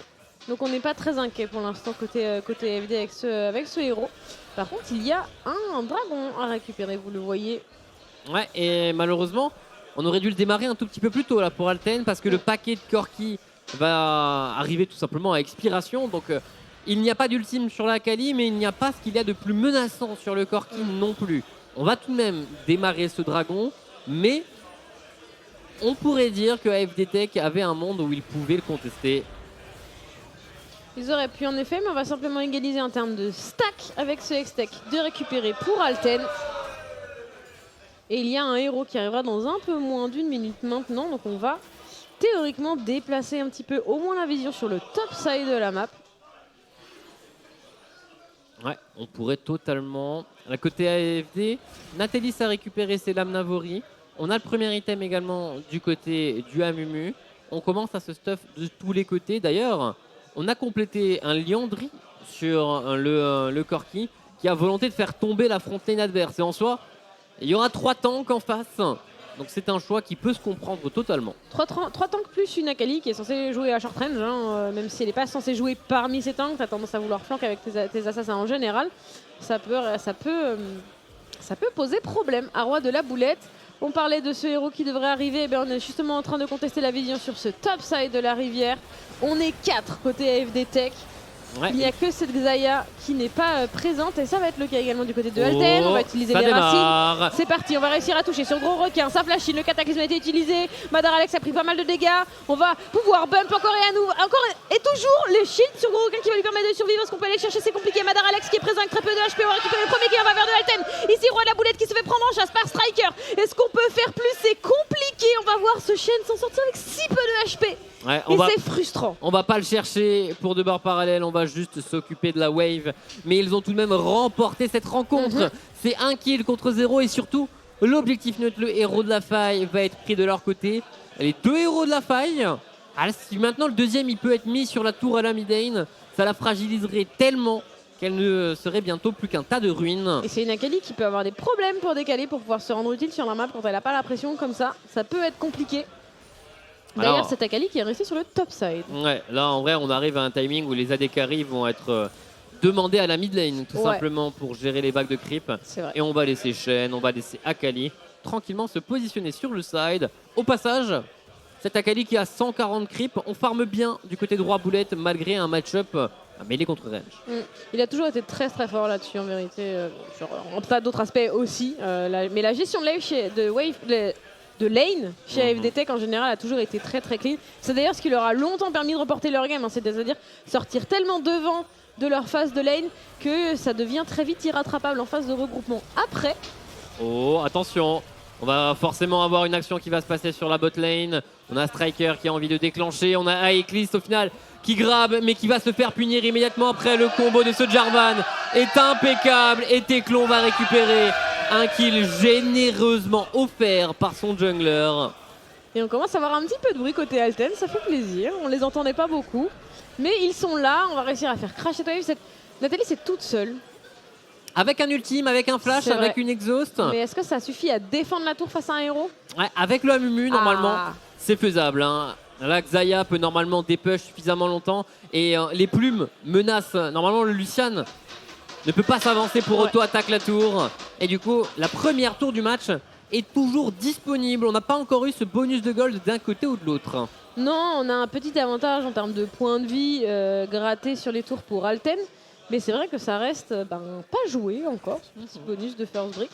S2: Donc on n'est pas très inquiet pour l'instant côté FD avec ce héros. Par contre, il y a un dragon à récupérer, vous le voyez.
S1: Ouais, et malheureusement, on aurait dû le démarrer un tout petit peu plus tôt là pour Alten parce que le paquet de Corki va arriver tout simplement à expiration. Donc il n'y a pas d'ultime sur la Kali, mais il n'y a pas ce qu'il y a de plus menaçant sur le Corki non plus. On va tout de même démarrer ce dragon, mais on pourrait dire que AFD Tech avait un monde où ils pouvaient le contester.
S2: Ils auraient pu en effet, mais on va simplement égaliser en termes de stack avec ce Hextech de récupérer pour Alten. Et il y a un héros qui arrivera dans un peu moins d'une minute maintenant, donc on va théoriquement déplacer un petit peu au moins la vision sur le top side de la map.
S1: Ouais, on pourrait totalement. À côté AFD, Nathalie a récupéré ses lames Navori. On a le premier item également du côté du Amumu. On commence à se stuff de tous les côtés. D'ailleurs, on a complété un Liandry sur le Corki qui a volonté de faire tomber la front lane adverse. Et en soi, il y aura 3 tanks en face. Donc c'est un choix qui peut se comprendre totalement.
S2: 3 tanks plus une Akali qui est censée jouer à short range, hein, même si elle n'est pas censée jouer parmi ces tanks, tu as tendance à vouloir flank avec tes assassins en général. Ça peut poser problème à Roi de la Boulette. On parlait de ce héros qui devrait arriver, eh bien, on est justement en train de contester la vision sur ce top side de la rivière. On est 4 côté AFD Tech.
S1: Ouais.
S2: Il n'y a que cette Xayah qui n'est pas présente et ça va être le cas également du côté de Alten. On va utiliser
S1: ça
S2: les
S1: démarre.
S2: racines. C'est parti, on va réussir à toucher sur gros requin. Ça flash, le cataclysme a été utilisé. Madar Alex a pris pas mal de dégâts. On va pouvoir bump encore et à nous. Encore et toujours le shield sur gros requin qui va lui permettre de survivre. Est-ce qu'on peut aller chercher? C'est compliqué. Madar Alex qui est présent avec très peu de HP. On va récupérer le premier qui va vers de Alten. Ici, Roi de la Boulette qui se fait prendre en chasse par Striker. Est-ce qu'on peut faire plus? C'est compliqué. On va voir ce Shen s'en sortir avec si peu de HP.
S1: Ouais,
S2: Et c'est frustrant.
S1: On va pas le chercher pour 2 barres parallèles, on va juste s'occuper de la wave. Mais ils ont tout de même remporté cette rencontre. C'est 1 kill contre 0 et surtout, l'objectif neutre, le héros de la faille, va être pris de leur côté. Les 2 héros de la faille, si maintenant le deuxième il peut être mis sur la tour à la mid-lane, ça la fragiliserait tellement qu'elle ne serait bientôt plus qu'un tas de ruines.
S2: Et c'est une Akali qui peut avoir des problèmes pour décaler, pour pouvoir se rendre utile sur la map quand elle n'a pas la pression comme ça. Ça peut être compliqué. D'ailleurs,
S1: Alors,
S2: c'est Akali qui est resté sur le top side.
S1: Ouais, là en vrai on arrive à un timing où les AD carry vont être demandés à la mid lane tout simplement pour gérer les bacs de creep.
S2: C'est vrai.
S1: Et on va laisser Shen, on va laisser Akali tranquillement se positionner sur le side. Au passage, cette Akali qui a 140 creep, on farme bien du côté de Roi Boulette malgré un match-up à mêlée contre range.
S2: Il a toujours été très fort là-dessus en vérité, sur en tas d'autres aspects aussi. Mais la gestion de lane chez AFD Tech en général a toujours été très clean. C'est d'ailleurs ce qui leur a longtemps permis de reporter leur game, hein, c'est-à-dire sortir tellement devant de leur phase de lane que ça devient très vite irrattrapable en phase de regroupement. Après,
S1: Oh, attention, on va forcément avoir une action qui va se passer sur la bot lane. On a Striker qui a envie de déclencher, on a Aeclist au final qui grabe mais qui va se faire punir immédiatement après. Le combo de ce Jarvan est impeccable et Teclon va récupérer un kill généreusement offert par son jungler.
S2: et on commence à avoir un petit peu de bruit côté Alten, ça fait plaisir. On les entendait pas beaucoup, mais ils sont là. On va réussir à faire crash cette wave. Nathalie, c'est toute seule.
S1: Avec un ultime, avec un flash,
S2: C'est
S1: avec
S2: vrai.
S1: une exhaust.
S2: Mais est-ce que ça suffit à défendre la tour face à un héros?
S1: Ouais, avec le Amumu, normalement,
S2: Ah.
S1: c'est faisable. Hein. Là, Xayah peut normalement dépush suffisamment longtemps. Et les plumes menacent. Normalement, le Lucian ne peut pas s'avancer pour auto-attaque la tour. Et du coup, la première tour du match est toujours disponible. On n'a pas encore eu ce bonus de gold d'un côté ou de l'autre.
S2: Non, on a un petit avantage en termes de points de vie grattés sur les tours pour Alten. Mais c'est vrai que ça reste pas joué encore, ce petit bonus de first break.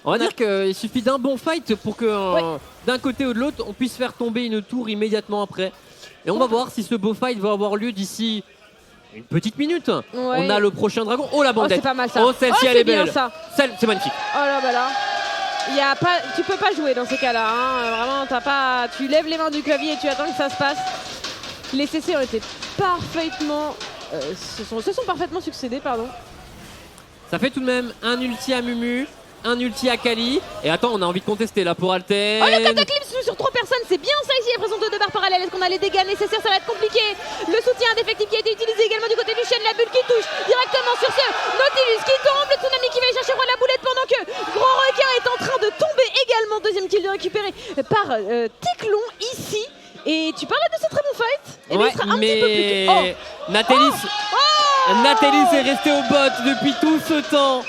S1: On va dire qu'il suffit d'un bon fight pour que d'un côté ou de l'autre, on puisse faire tomber une tour immédiatement après. Et on va voir si ce beau fight va avoir lieu d'ici une petite minute. On a le prochain dragon. Oh la
S2: Oh,
S1: bandette.
S2: c'est pas mal ça.
S1: Oh, celle-ci elle est
S2: bien,
S1: belle.
S2: ça.
S1: C'est magnifique.
S2: Oh là bah là. Tu peux pas jouer dans ces cas-là. Hein. Vraiment, tu lèves les mains du clavier et tu attends que ça se passe. Les CC ont été parfaitement. Se sont parfaitement succédés, pardon.
S1: Ça fait tout de même un ulti à Mumu, un ulti à Kali. Et attends, on a envie de contester là pour Alten.
S2: Oh le cataclysme sur 3 personnes, c'est bien ça ici, la présence de 2 barres parallèles. Est-ce qu'on a les dégâts nécessaires? Ça va être compliqué. Le soutien indéfectible qui a été utilisé également du côté du Shen, la bulle qui touche directement sur ce Nautilus qui tombe, le tsunami qui va aller chercher Roi de la Boulette pendant que Gros Requin est en train de tomber également. Deuxième kill récupéré par Teclon ici. Et tu parlais de ce très bon fight. Et il sera un petit peu plus tôt.
S1: Nathalie est restée au bot depuis tout ce temps.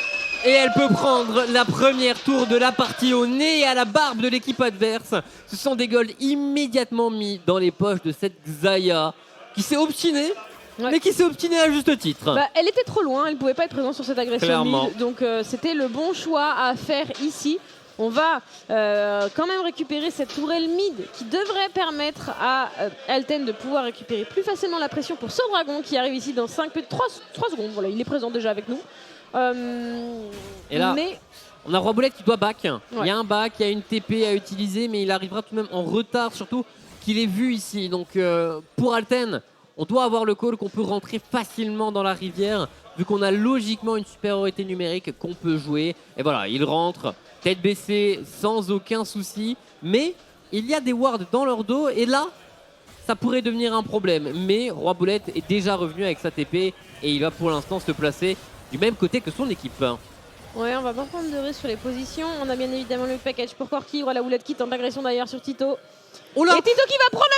S1: Et elle peut prendre la première tour de la partie au nez et à la barbe de l'équipe adverse. Ce sont des golds immédiatement mis dans les poches de cette Xayah qui s'est obstinée, mais qui s'est obstinée à juste titre.
S2: Elle était trop loin, elle ne pouvait pas être présente sur cette agression
S1: Clairement.
S2: mid, donc c'était le bon choix à faire ici. On va quand même récupérer cette tourelle mid qui devrait permettre à Alten de pouvoir récupérer plus facilement la pression pour ce dragon qui arrive ici dans 3 secondes. Voilà, il est présent déjà avec nous.
S1: Et là,
S2: mais
S1: on a Roi Boulette qui doit back. Il y a un back, il y a une TP à utiliser, mais il arrivera tout de même en retard, surtout qu'il est vu ici. Donc pour Alten, on doit avoir le call qu'on peut rentrer facilement dans la rivière, vu qu'on a logiquement une supériorité numérique qu'on peut jouer. Et voilà, il rentre, tête baissée, sans aucun souci. Mais il y a des wards dans leur dos, et là, ça pourrait devenir un problème. Mais Roi Boulette est déjà revenu avec sa TP, et il va pour l'instant se placer du même côté que son équipe.
S2: Ouais, on va pas prendre de risque sur les positions. On a bien évidemment le package pour Corki. La houlette qui tente l'agression d'ailleurs sur Tito.
S1: Oh là
S2: Et Tito qui va prendre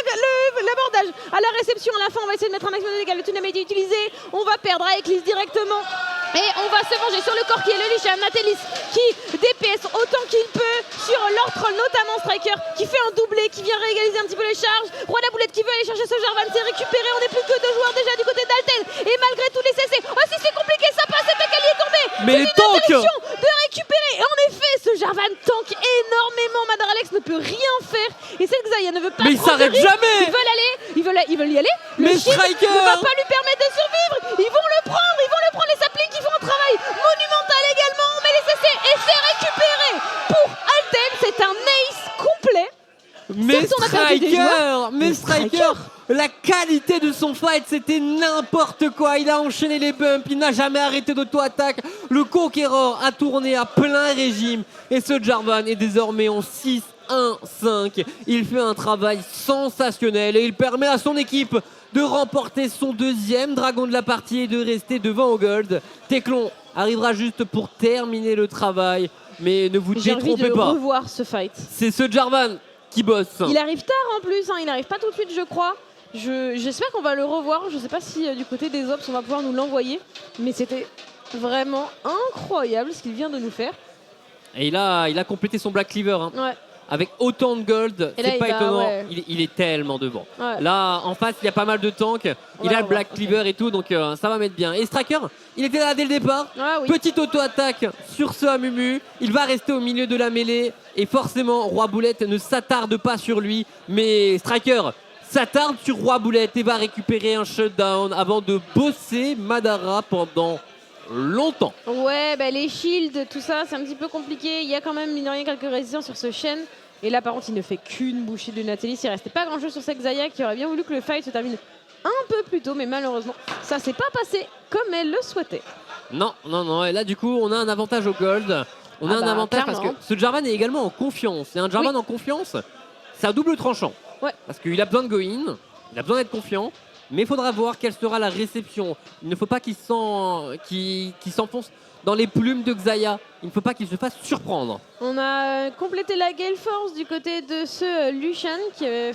S2: l'abordage à la réception. À la fin, on va essayer de mettre un action de dégâts. Le Tsunami est utilisé. On va perdre à Eclipse directement. Et on va se venger sur le Corki et le Lucian. Natelis qui DPS autant qu'il peut sur leur troll, notamment Striker qui fait un doublé, qui vient réégaliser un petit peu les charges. Roi la boulette qui veut aller chercher ce Jarvan. C'est récupéré. On n'est plus que 2 joueurs déjà du côté d'Alten. Et malgré tous les CC, oh si c'est compliqué, ça passe. Cet Akali est tombé.
S1: Mais les tanks
S2: De récupérer. Et en effet, ce Jarvan tank énormément. Madar Alex ne peut rien faire. Et cette Xayah ne veut pas.
S1: Mais il
S2: prendre de
S1: s'arrête
S2: risque.
S1: jamais.
S2: Ils veulent y aller. Le
S1: Mais
S2: shield
S1: Striker
S2: ne va pas lui permettre de survivre. Ils vont le prendre. Les saplings qui font un travail monumental également. On met les CC et c'est récupéré pour Alten. C'est un ace complet.
S1: Mais
S2: Certes, on a perdu des joueurs,
S1: Mais Striker, la qualité de son fight, c'était n'importe quoi. Il a enchaîné les bumps, il n'a jamais arrêté d'auto-attaque. Le Conqueror a tourné à plein régime. Et ce Jarvan est désormais en 6-1-5. Il fait un travail sensationnel et il permet à son équipe de remporter son 2e dragon de la partie et de rester devant au gold. Teclon arrivera juste pour terminer le travail. Mais ne vous
S2: J'ai envie
S1: détrompez
S2: de
S1: pas.
S2: revoir ce fight.
S1: C'est ce Jarvan qui bosse.
S2: Il arrive tard en plus, il n'arrive pas tout de suite je crois. J'espère qu'on va le revoir, je sais pas si du côté des Ops on va pouvoir nous l'envoyer. Mais c'était vraiment incroyable ce qu'il vient de nous faire.
S1: Et il a complété son Black Cleaver. Hein.
S2: Ouais.
S1: Avec autant de gold,
S2: Et là,
S1: c'est pas
S2: il va,
S1: étonnant.
S2: ouais.
S1: Il est tellement devant.
S2: Ouais.
S1: Là, en face, il y a pas mal de tanks. Il
S2: va
S1: a
S2: le
S1: le Black
S2: voir,
S1: Cleaver et tout, donc ça va mettre bien. Et Striker, il était là dès le départ.
S2: Ah oui.
S1: Petite auto-attaque sur ce Amumu. Il va rester au milieu de la mêlée. Et forcément, Roi Boulette ne s'attarde pas sur lui. Mais Striker s'attarde sur Roi Boulette et va récupérer un shutdown avant de bosser Madara pendant longtemps.
S2: Ouais, bah, les shields, tout ça, c'est un petit peu compliqué. Il y a quand même, mine de rien, quelques résistances sur ce Shen. Et là, par contre, il ne fait qu'une bouchée de Natelis. Il restait pas grand-chose sur cette Xayah qui aurait bien voulu que le fight se termine un peu plus tôt. Mais malheureusement, ça s'est pas passé comme elle le souhaitait.
S1: Non. Et là, du coup, on a un avantage au gold. On a un avantage
S2: clairement.
S1: parce que ce Jarvan est également en confiance. Et un Jarvan
S2: Oui.
S1: en confiance, c'est à double tranchant.
S2: Ouais.
S1: Parce qu'il a besoin de go in, il a besoin d'être confiant. Mais il faudra voir quelle sera la réception. Il ne faut pas qu'il s'enfonce dans les plumes de Xayah. Il ne faut pas qu'il se fasse surprendre.
S2: On a complété la Gale Force du côté de ce Lucian qui avait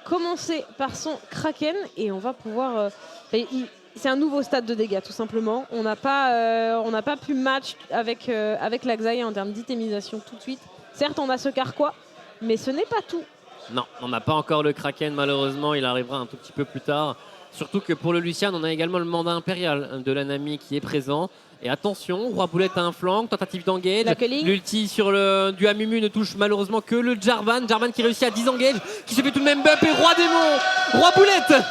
S2: commencé par son Kraken. Et on va pouvoir... c'est un nouveau stade de dégâts tout simplement. On n'a pas pu match avec la Xayah en termes d'itemisation tout de suite. Certes, on a ce Carquois, mais ce n'est pas tout.
S1: Non, on n'a pas encore le Kraken malheureusement. Il arrivera un tout petit peu plus tard. Surtout que pour le Lucian, on a également le mandat impérial de l'Anami qui est présent. Et attention, Roi Boulette a un flanc, tentative d'engage. L'ulti sur du Amumu ne touche malheureusement que le Jarvan. Jarvan qui réussit à disengage, qui se fait tout de même bump. Et Roi Démon, Roi Boulette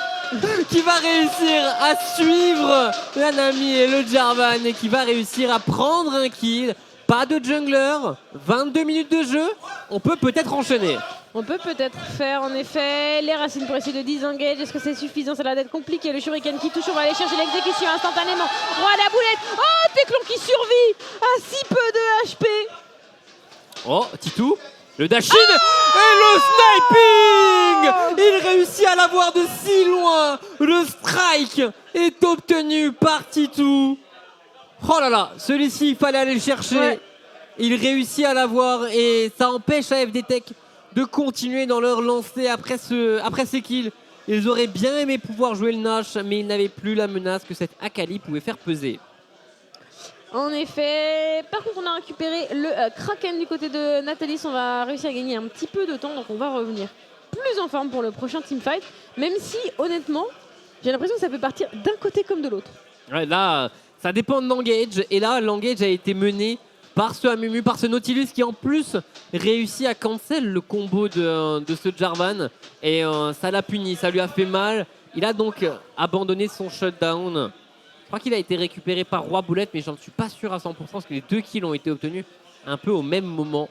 S1: qui va réussir à suivre l'Anami et le Jarvan et qui va réussir à prendre un kill. Pas de jungler, 22 minutes de jeu, on peut peut-être enchaîner.
S2: On peut peut-être faire en effet les racines pour essayer de disengage. Est-ce que c'est suffisant? Ça a l'air d'être compliqué. Le Shuriken qui touche, on va aller chercher l'exécution instantanément. Roi la boulette. Oh, Teclon qui survit à si peu de HP.
S1: Oh, Titou, le dash-in et le sniping. Il réussit à l'avoir de si loin. Le strike est obtenu par Titou. Oh là là, celui-ci, il fallait aller le chercher.
S2: Ouais.
S1: Il réussit à l'avoir et ça empêche AFD Tech de continuer dans leur lancée après ces kills. Ils auraient bien aimé pouvoir jouer le Nash, mais ils n'avaient plus la menace que cette Akali pouvait faire peser.
S2: En effet, par contre on a récupéré le Kraken du côté de Natalis. On va réussir à gagner un petit peu de temps, donc on va revenir plus en forme pour le prochain teamfight. Même si honnêtement, j'ai l'impression que ça peut partir d'un côté comme de l'autre.
S1: Ouais, là, ça dépend de l'engage. Et là, l'engage a été mené par ce Amumu, par ce Nautilus qui en plus réussit à cancel le combo de ce Jarvan. Et ça l'a puni, ça lui a fait mal. Il a donc abandonné son shutdown. Je crois qu'il a été récupéré par Roi Boulette, mais j'en suis pas sûr à 100% parce que les 2 kills ont été obtenus un peu au même moment.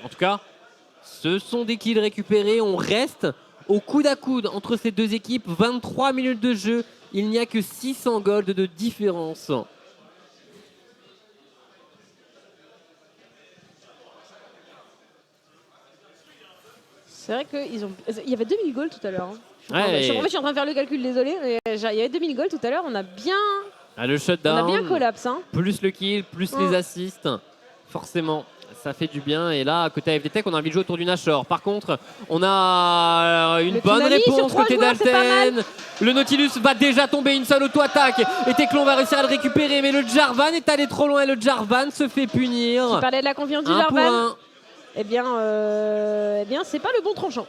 S1: En tout cas, ce sont des kills récupérés. On reste au coude à coude entre ces deux équipes. 23 minutes de jeu. Il n'y a que 600 gold de différence.
S2: C'est vrai qu'il y avait 2000 gold tout à l'heure. Hein.
S1: Ouais,
S2: Je suis en train de faire le calcul, désolé. Mais il y avait 2000 gold tout à l'heure. On a bien
S1: Ah, le
S2: On a
S1: shutdown,
S2: bien collapse. Hein.
S1: plus le kill, plus
S2: Ouais.
S1: les assists, forcément. Ça fait du bien. Et là, côté AFD Tech, on a envie de jouer autour du Nashor. Par contre, on a une
S2: Le
S1: bonne
S2: tsunami sur
S1: réponse
S2: 3
S1: côté
S2: joueurs, c'est pas
S1: d'Alten. Le Nautilus va déjà tomber, une seule auto-attaque. Et Teclon va réussir à le récupérer. Mais le Jarvan est allé trop loin. Et le Jarvan se fait
S2: Tu
S1: punir.
S2: parlais de la confiance du
S1: 1 pour
S2: Jarvan.
S1: 1.
S2: Eh bien, c'est pas le bon tranchant.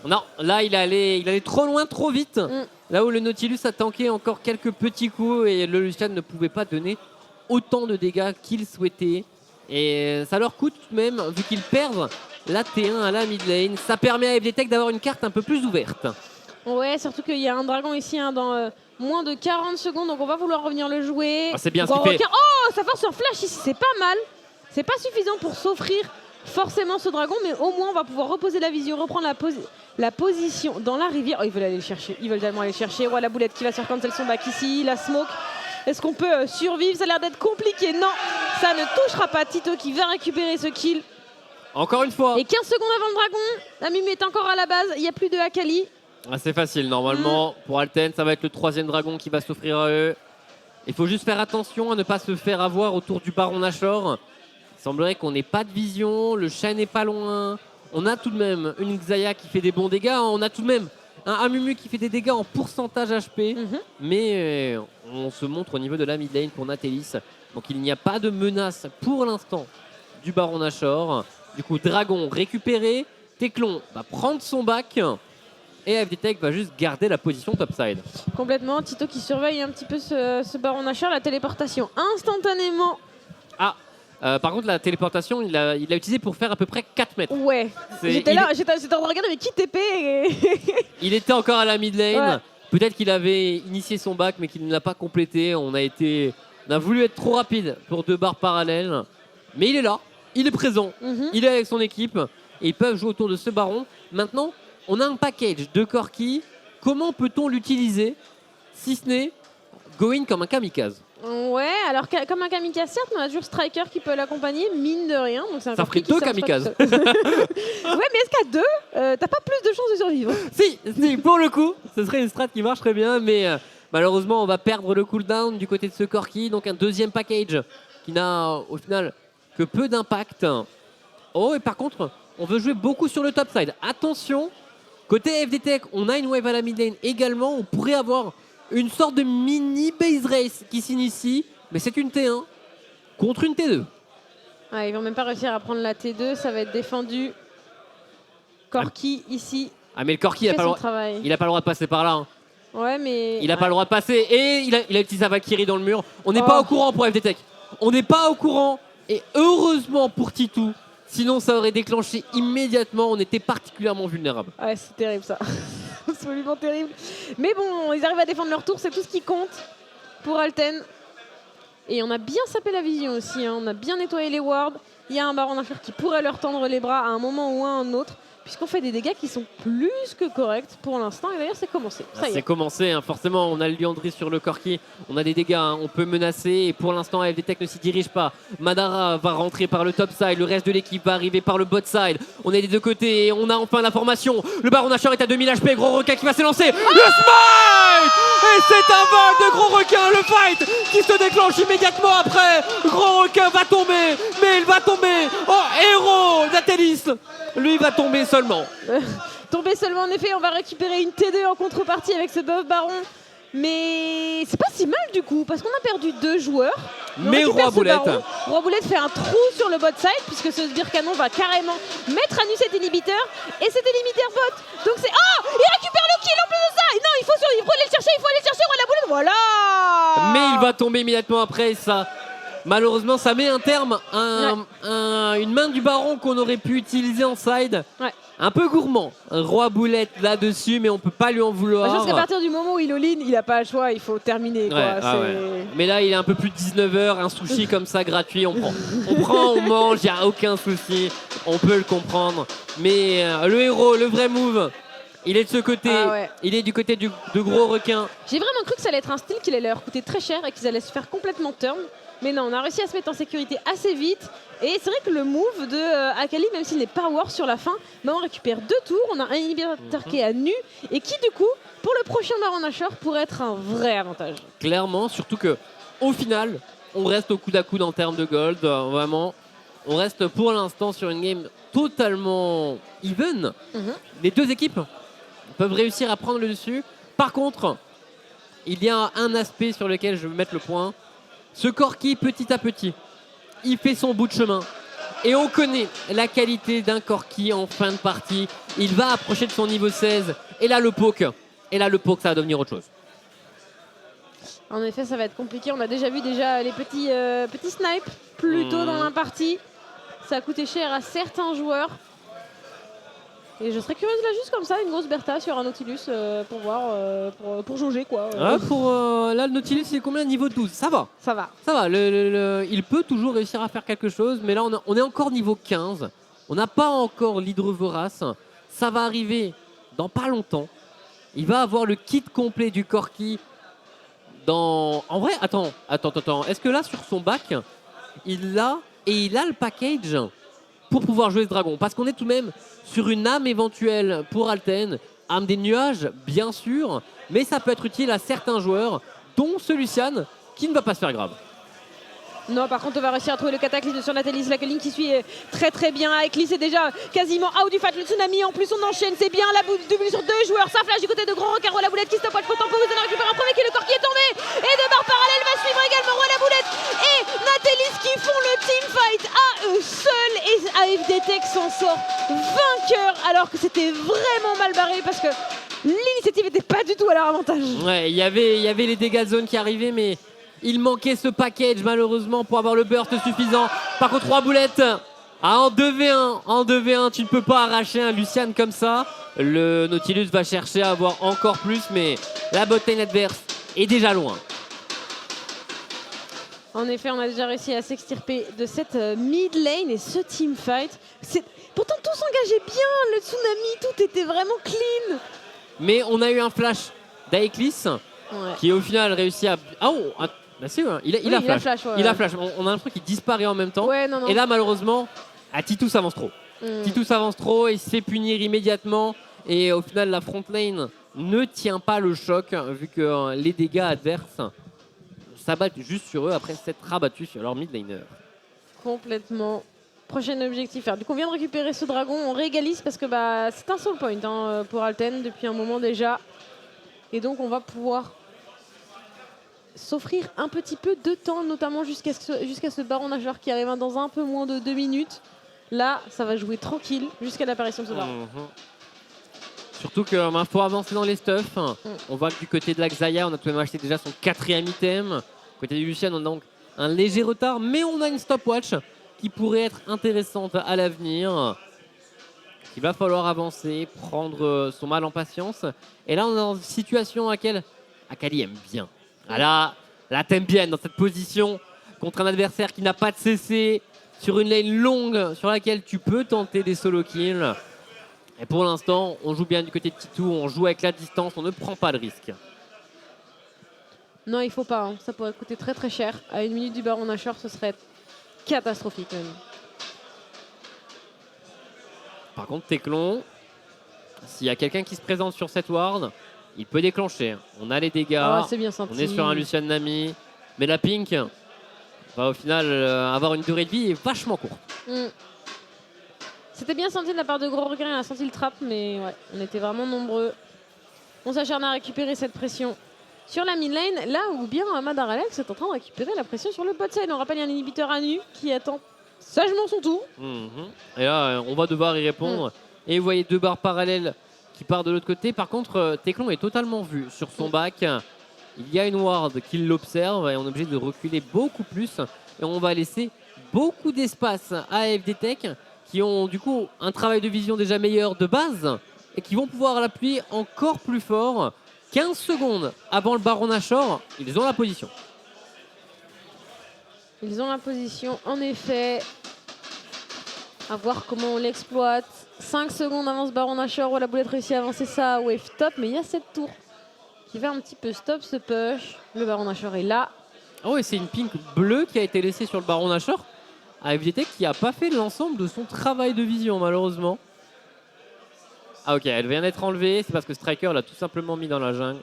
S1: Non, là, il allait trop loin, trop vite.
S2: Mm.
S1: Là où le Nautilus a tanké encore quelques petits coups. Et le Lucian ne pouvait pas donner autant de dégâts qu'il souhaitait. Et ça leur coûte tout de même, vu qu'ils perdent la T1 à la mid lane. Ça permet à FD Tech d'avoir une carte un peu plus ouverte.
S2: Ouais, surtout qu'il y a un dragon ici hein, dans moins de 40 secondes, donc on va vouloir revenir le jouer.
S1: Ah, c'est bien ce
S2: Gros
S1: qu'il fait.
S2: requin. Oh, ça force sur flash ici, c'est pas mal. C'est pas suffisant pour s'offrir forcément ce dragon, mais au moins on va pouvoir reposer la vision, reprendre la position dans la rivière. Oh, ils veulent aller le chercher, ils veulent tellement aller le chercher. Ouais, la boulette qui va sur cancel son back ici, la smoke. Est-ce qu'on peut survivre? Ça a l'air d'être compliqué. Non, ça ne touchera pas. Tito qui va récupérer ce kill.
S1: Encore une fois.
S2: Et 15 secondes avant le dragon, la Mime est encore à la base. Il n'y a plus de Akali.
S1: Ah, c'est facile normalement. Pour Alten, ça va être le 3e dragon qui va s'offrir à eux. Il faut juste faire attention à ne pas se faire avoir autour du Baron Nashor. Il semblerait qu'on n'ait pas de vision. Le chat n'est pas loin. On a tout de même une Xayah qui fait des bons dégâts. On a tout de même un Amumu qui fait des dégâts en pourcentage HP. Mais on se montre au niveau de la mid lane pour Natelis. Donc il n'y a pas de menace pour l'instant du Baron Nashor. Du coup, Dragon récupéré. Teclon va prendre son back. Et AFD Tech va juste garder la position topside.
S2: Complètement. Tito qui surveille un petit peu ce Baron Nashor. La téléportation instantanément.
S1: Par contre, la téléportation, il l'a utilisé pour faire à peu près 4 mètres.
S2: Ouais.
S1: C'est-
S2: J'étais
S1: il-
S2: là, j'étais en train de regarder, mais qui TP
S1: Il était encore à la mid lane.
S2: Ouais.
S1: Peut-être qu'il avait initié son back, mais qu'il ne l'a pas complété. On a voulu être trop rapide pour 2 barres parallèles. Mais il est là, il est présent, il est avec son équipe. Et ils peuvent jouer autour de ce baron. Maintenant, on a un package de Corki. Comment peut-on l'utiliser si ce n'est go in comme un kamikaze?
S2: Ouais, alors comme un kamikaze, certes, mais on a toujours Striker qui peut l'accompagner, mine de rien. Donc c'est un
S1: Ça
S2: Corki
S1: ferait
S2: qui
S1: 2
S2: se lance pas
S1: kamikazes.
S2: tout seul. Ouais, mais est-ce qu'à 2, t'as pas plus de chances de survivre?
S1: Si, pour le coup, ce serait une strat qui marche très bien, mais malheureusement, on va perdre le cooldown du côté de ce Corki, donc un 2e package qui n'a au final que peu d'impact. Oh, et par contre, on veut jouer beaucoup sur le top side. Attention, côté FD Tech, on a une wave à la mid lane également. On pourrait avoir une sorte de mini base race qui s'initie, mais c'est une T1 contre une T2.
S2: Ah, ils vont même pas réussir à prendre la T2, ça va être défendu. Corki ici
S1: Ah, mais le Corki, il
S2: fait
S1: a pas
S2: son
S1: le droit,
S2: travail.
S1: il a pas le droit de passer par là. Hein.
S2: Ouais, mais.
S1: Il a pas le droit de passer et il a utilisé sa Valkyrie dans le mur. On n'est pas au courant pour FD Tech. On n'est pas au courant et heureusement pour Titou. Sinon, ça aurait déclenché immédiatement. On était particulièrement vulnérable.
S2: Ouais, c'est terrible ça. Absolument terrible. Mais bon, ils arrivent à défendre leur tour, c'est tout ce qui compte pour Alten. Et on a bien sapé la vision aussi, hein. On a bien nettoyé les wards. Il y a un Baron Nashor qui pourrait leur tendre les bras à un moment ou à un autre, puisqu'on fait des dégâts qui sont plus que corrects pour l'instant. Et d'ailleurs, c'est commencé. Ça y
S1: C'est
S2: est.
S1: commencé, hein. Forcément, on a le Liandry sur le Corki, on a des dégâts, hein. On peut menacer et pour l'instant, AFD Tech ne s'y dirige pas. Madara va rentrer par le top side, le reste de l'équipe va arriver par le bot side. On est des deux côtés et on a enfin la formation. Le Baron Nashor est à 2000 HP, gros requin qui va s'élancer. Le smite! Et c'est un vol de gros requin, le fight qui se déclenche immédiatement après. Gros requin va tomber, mais il va tomber. Oh, héros Natelis, lui va tomber seulement.
S2: Tomber seulement, en effet, on va récupérer une T2 en contrepartie avec ce buff Baron. Mais c'est pas si mal du coup, parce qu'on a perdu 2 joueurs. On
S1: Mais
S2: récupère
S1: Roi
S2: ce
S1: Boulette.
S2: Baron. Roi Boulette fait un trou sur le bot side, puisque ce sbire canon va carrément mettre à nu cet inhibiteur. Et cet inhibiteur bot. Donc c'est. Oh, il récupère le kill en plus de ça. Non, il faut aller le chercher, Roi la Boulette. Voilà.
S1: Mais il va tomber immédiatement après ça. Malheureusement, ça met un terme à une main du baron qu'on aurait pu utiliser en side.
S2: Ouais.
S1: Un peu gourmand. Un Roi Boulette là-dessus, mais on peut pas lui en
S2: Je
S1: vouloir.
S2: pense qu'à partir du moment où il all-in, il a pas le choix, il faut terminer. Quoi.
S1: Ouais, ah
S2: C'est-
S1: ouais. Mais là, il est un peu plus de 19h, un sushi comme ça gratuit, on prend, on mange, il n'y a aucun souci, on peut le comprendre. Mais le héros, le vrai move, il est de ce côté,
S2: Ah ouais.
S1: il est du côté de gros requin.
S2: J'ai vraiment cru que ça allait être un style qui allait leur coûter très cher et qu'ils allaient se faire complètement turn. Mais non, on a réussi à se mettre en sécurité assez vite. Et c'est vrai que le move de Akali, même s'il n'est pas war sur la fin, bah on récupère 2 tours. On a un inhibiteur qui est à nu et qui, du coup, pour le prochain Baron Nashor, pourrait être un vrai avantage.
S1: Clairement, surtout que Au final, on reste au coude à coude en termes de gold, vraiment. On reste pour l'instant sur une game totalement even. Les deux équipes peuvent réussir à prendre le dessus. Par contre, il y a un aspect sur lequel je veux mettre le point. Ce Corki, petit à petit, il fait son bout de chemin. Et on connaît la qualité d'un Corki en fin de partie. Il va approcher de son niveau 16. Et là, le poke, ça va devenir autre chose.
S2: En effet, ça va être compliqué. On a déjà vu les petits snipes plus tôt dans la partie. Ça a coûté cher à certains joueurs. Et je serais curieuse là, juste comme ça, une grosse Bertha sur un Nautilus pour voir, pour jauger quoi.
S1: Là, le Nautilus, c'est combien? Niveau 12. Ça va.
S2: Ça va.
S1: Ça va. Il peut toujours réussir à faire quelque chose. Mais là, on est encore niveau 15. On n'a pas encore l'hydre vorace. Ça va arriver dans pas longtemps. Il va avoir le kit complet du Corki. En vrai, attends. Est-ce que là, sur son bac, il a le package pour pouvoir jouer ce dragon? Parce qu'on est tout de même sur une âme éventuelle pour Alten. Âme des nuages, bien sûr. Mais ça peut être utile à certains joueurs, dont ce Lucian, qui ne va pas se faire grave.
S2: Non, par contre, on va réussir à trouver le cataclysme sur Nathalie Slakeling qui suit très très bien. Eklis est déjà quasiment out du fight. Le tsunami, en plus, on enchaîne. C'est bien la double sur deux joueurs. Ça flash du côté de Grand Rock. Roi la boulette qui stopwatch. Faut temps que vous en récupérez un premier qui est le corps qui est tombé. Et de barre parallèle va suivre également Roi la boulette et Nathalie qui font le teamfight à eux seuls. Et AFD Tech s'en sort vainqueur alors que c'était vraiment mal barré parce que l'initiative n'était pas du tout à leur avantage.
S1: Ouais, il y avait les dégâts de zone qui arrivaient, mais il manquait ce package malheureusement pour avoir le burst suffisant. Par contre, 3 boulettes en 2v1, tu ne peux pas arracher un Lucian comme ça. Le Nautilus va chercher à avoir encore plus, mais la botlane adverse est déjà loin.
S2: En effet, on a déjà réussi à s'extirper de cette mid lane et ce teamfight. Pourtant, tout s'engageait bien, le tsunami, tout était vraiment clean.
S1: Mais on a eu un flash d'Aeklis qui au final réussit à... Bah c'est, il a flash.
S2: Ouais.
S1: Il a flash. On a l'impression qu'il disparaît en même temps.
S2: Ouais, non.
S1: Et là, malheureusement, Titus avance trop. Titus avance trop et il se fait punir immédiatement. Et au final, la front lane ne tient pas le choc vu que les dégâts adverses s'abattent juste sur eux après s'être rabattus sur leur mid laner.
S2: Complètement. Prochain objectif. Du coup, on vient de récupérer ce dragon. On réégalise parce que c'est un soul point pour Alten depuis un moment déjà. Et donc, on va pouvoir s'offrir un petit peu de temps, notamment jusqu'à ce baron nageur qui arrive dans un peu moins de 2 minutes. Là, ça va jouer tranquille jusqu'à l'apparition de ce baron.
S1: Surtout qu'il faut avancer dans les stuffs. On voit que du côté de la Xayah, on a tout de même acheté déjà son 4e item. Côté du Lucian, on a donc un léger retard, mais on a une stopwatch qui pourrait être intéressante à l'avenir. Il va falloir avancer, prendre son mal en patience. Et là, on est dans une situation à laquelle Akali aime bien. Là, t'aimes bien dans cette position contre un adversaire qui n'a pas de CC, sur une lane longue sur laquelle tu peux tenter des solo kills. Et pour l'instant, on joue bien du côté de Titou, on joue avec la distance, on ne prend pas de risque.
S2: Non, il faut pas. Ça pourrait coûter très très cher. À 1 minute du baron Nashor, ce serait catastrophique même.
S1: Par contre, Teclon, s'il y a quelqu'un qui se présente sur cette ward, il peut déclencher. On a les dégâts,
S2: c'est bien senti.
S1: on est sur un Lucian Nami, mais la Pink va au final avoir une durée de vie vachement courte.
S2: C'était bien senti de la part de Gros Regret, on a senti le trap, mais ouais, on était vraiment nombreux. On s'acharne à récupérer cette pression sur la mid lane, là où bien Madar Alex est en train de récupérer la pression sur le bot side. On rappelle, il y a un inhibiteur à nu qui attend sagement son tour.
S1: Et là, on va devoir y répondre. Et vous voyez 2 barres parallèles qui partent de l'autre côté. Par contre, Teclon est totalement vu sur son bac. Il y a une ward qui l'observe et on est obligé de reculer beaucoup plus. Et on va laisser beaucoup d'espace à AFD Tech qui ont du coup un travail de vision déjà meilleur de base et qui vont pouvoir l'appuyer encore plus fort. 15 secondes avant le baron Nashor, ils ont la position.
S2: Ils ont la position, en effet. À voir comment on l'exploite. 5 secondes avant ce baron Nashor, la boulette réussit à avancer ça, wave top, mais il y a cette tour qui va un petit peu stop ce push. Le baron Nashor est là.
S1: Ah ouais, c'est une pink bleue qui a été laissée sur le baron Nashor. AFD Tech qui n'a pas fait l'ensemble de son travail de vision, malheureusement. Ah ok, elle vient d'être enlevée, c'est parce que Striker l'a tout simplement mis dans la jungle.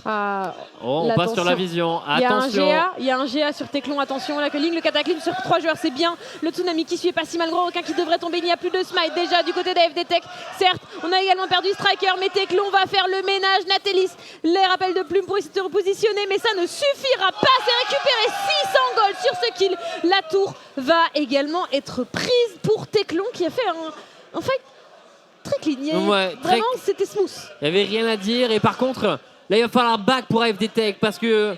S2: Ah,
S1: Oh, on passe sur la vision. Attention.
S2: Il y a un GA sur Teclon, attention, la Ling, le cataclysme sur 3 joueurs, c'est bien. Le tsunami qui suit est pas si mal, gros requin qui devrait tomber, il n'y a plus de smite déjà du côté d'AFD Tech. Certes, on a également perdu Striker, mais Teclon va faire le ménage. Natelis, les rappels de plume pour essayer de se repositionner, mais ça ne suffira pas. C'est récupéré 600 gold sur ce kill. La tour va également être prise pour Teclon qui a fait un fight très clean.
S1: Ouais,
S2: Vraiment, c'était smooth.
S1: Il n'y avait rien à dire. Et par contre, là, il va falloir back pour AFD Tech parce que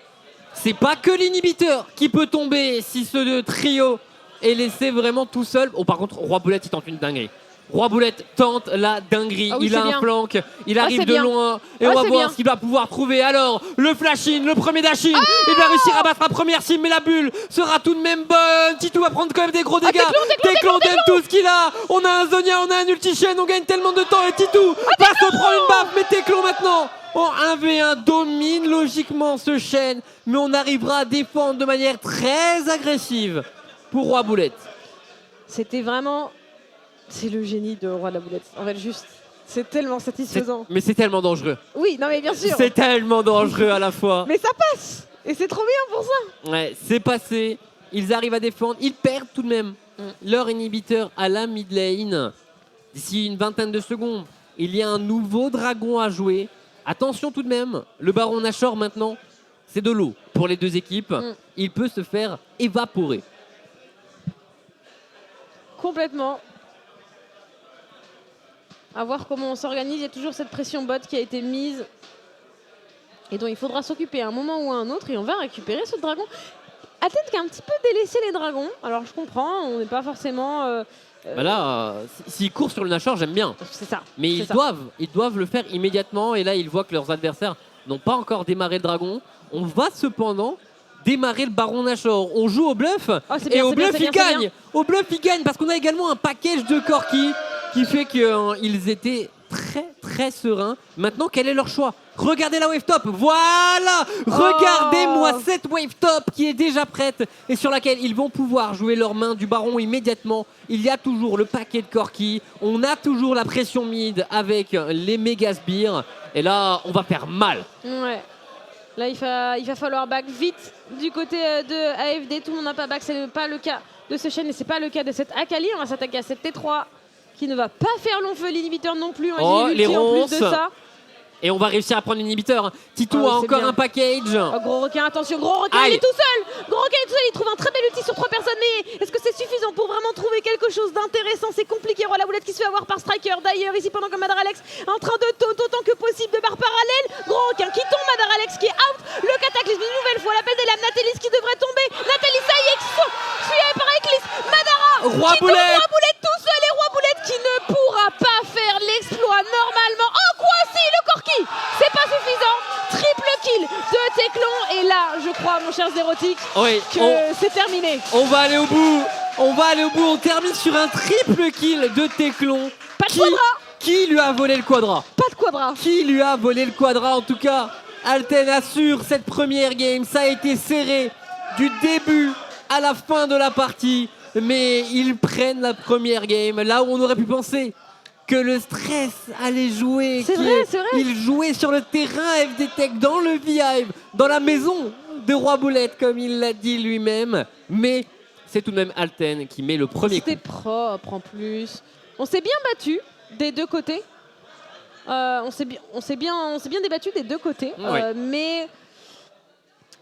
S1: c'est pas que l'inhibiteur qui peut tomber si ce trio est laissé vraiment tout seul. Oh, par contre, Roi Boulette, il tente une dinguerie. Roi Boulette tente la dinguerie.
S2: Ah oui,
S1: il a
S2: c'est
S1: un
S2: bien.
S1: flank, il arrive
S2: c'est
S1: de
S2: bien.
S1: loin. Et
S2: Ah,
S1: on va
S2: c'est
S1: voir
S2: bien.
S1: ce qu'il va pouvoir trouver. Alors, le flash-in, le premier dash-in. Il va réussir à battre la première sim, mais la bulle sera tout de même bonne. Titou va prendre quand même des gros dégâts. Teclon donne tout ce qu'il a. On a un Zonia, on a un Ultichen, on gagne tellement de temps. Et Titou va se prendre une baffe. Mais Teclon maintenant, en 1v1, domine logiquement ce chaîne. Mais on arrivera à défendre de manière très agressive pour Roi Boulette.
S2: C'était vraiment... C'est le génie de Roi de la Boulette. En fait, juste, c'est tellement satisfaisant.
S1: Mais c'est tellement dangereux.
S2: Oui, non mais bien sûr.
S1: C'est tellement dangereux à la fois.
S2: Mais ça passe. Et c'est trop bien pour ça.
S1: Ouais, c'est passé. Ils arrivent à défendre. Ils perdent tout de même leur inhibiteur à la mid lane. D'ici une vingtaine de secondes, il y a un nouveau dragon à jouer. Attention tout de même. Le baron Nashor maintenant, c'est de l'eau pour les deux équipes. Il peut se faire évaporer.
S2: Complètement. À voir comment on s'organise. Il y a toujours cette pression bot qui a été mise et dont il faudra s'occuper à un moment ou à un autre. Et on va récupérer ce dragon. Athènes qui a un petit peu délaissé les dragons. Alors je comprends, on n'est pas forcément...
S1: Bah là, s'ils courent sur le Nashor, j'aime bien.
S2: C'est ça.
S1: Mais ils doivent le faire immédiatement. Et là, ils voient que leurs adversaires n'ont pas encore démarré le dragon. On va cependant démarrer le baron Nashor. On joue au bluff.
S2: Oh, c'est bien,
S1: et au
S2: c'est bien,
S1: bluff,
S2: c'est
S1: il
S2: bien, c'est
S1: gagne.
S2: bien.
S1: Au bluff, il gagne parce qu'on a également un package de Corki qui fait qu'ils étaient très très sereins. Maintenant, quel est leur choix? Regardez la wave top. Voilà. Regardez-moi cette wave top qui est déjà prête et sur laquelle ils vont pouvoir jouer leur main du baron immédiatement. Il y a toujours le paquet de Corki. On a toujours la pression mid avec les méga sbires. Et là, on va faire mal.
S2: Ouais. Là, il va falloir back vite du côté de AFD. Tout le monde n'a pas back. C'est pas le cas de ce chaîne et c'est pas le cas de cette Akali. On va s'attaquer à cette T3 qui ne va pas faire long feu. L'inhibiteur non plus.
S1: Oh,
S2: J'ai
S1: les
S2: l'ulti en plus de
S1: ronces.
S2: ça.
S1: Et on va réussir à prendre l'inhibiteur. Titou
S2: Ah oui,
S1: a
S2: c'est
S1: encore
S2: bien.
S1: un package.
S2: Oh, gros requin, attention, gros requin,
S1: Aïe.
S2: il est tout seul. Gros requin il est tout seul, il trouve un très bel outil sur 3 personnes. Mais est-ce que c'est suffisant pour vraiment trouver quelque chose d'intéressant? C'est compliqué. Roi la Boulette qui se fait avoir par Striker. D'ailleurs, ici, pendant que Madar Alex est en train de taunt autant que possible de barres parallèles. Gros requin qui tombe, Madar Alex qui est out. Le cataclysme une nouvelle fois, l'appel des lames. Natelis qui devrait tomber. Natelis, ça y est, suivi par Eclipse. Madara
S1: Roi
S2: qui tombe,
S1: Boulette.
S2: Roi Boulette tout seul. Et Roi Boulette qui ne pourra pas faire l'exploit normalement. Oh, quoi si, le Corki, c'est pas suffisant. Triple kill de Teclon. Et là, je crois, mon cher Zérotique,
S1: Oui,
S2: que c'est terminé.
S1: on va aller au bout. On termine sur un triple kill de Teclon.
S2: Pas de quadra.
S1: Qui lui a volé le quadra?
S2: Pas de quadra.
S1: Qui lui a volé le quadra? En tout cas, Alten assure cette première game. Ça a été serré du début à la fin de la partie. Mais ils prennent la première game. Là où on aurait pu penser que le stress allait jouer.
S2: C'est vrai, c'est vrai.
S1: Il jouait sur le terrain FD Tech, dans le Vive, dans la maison de Roi Boulette, comme il l'a dit lui-même. Mais c'est tout de même Alten qui met le premier coup.
S2: C'était propre en plus. On s'est bien battu des deux côtés. On s'est bien débattu des deux côtés.
S1: Oui.
S2: Mais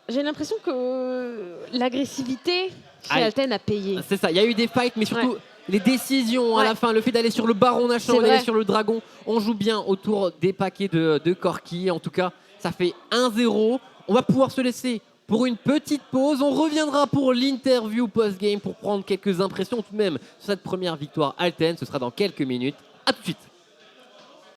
S2: j'ai l'impression que l'agressivité chez
S1: Aïe.
S2: Alten a payé.
S1: C'est ça, il y a eu des fights, mais surtout
S2: Ouais.
S1: les décisions à
S2: Ouais.
S1: la fin, le fait d'aller sur le baron Nashor,
S2: C'est
S1: d'aller
S2: vrai.
S1: sur le dragon, on joue bien autour des paquets de Corki. En tout cas, ça fait 1-0. On va pouvoir se laisser pour une petite pause. On reviendra pour l'interview post-game pour prendre quelques impressions tout de même sur cette première victoire Alten. Ce sera dans quelques minutes. A tout de suite.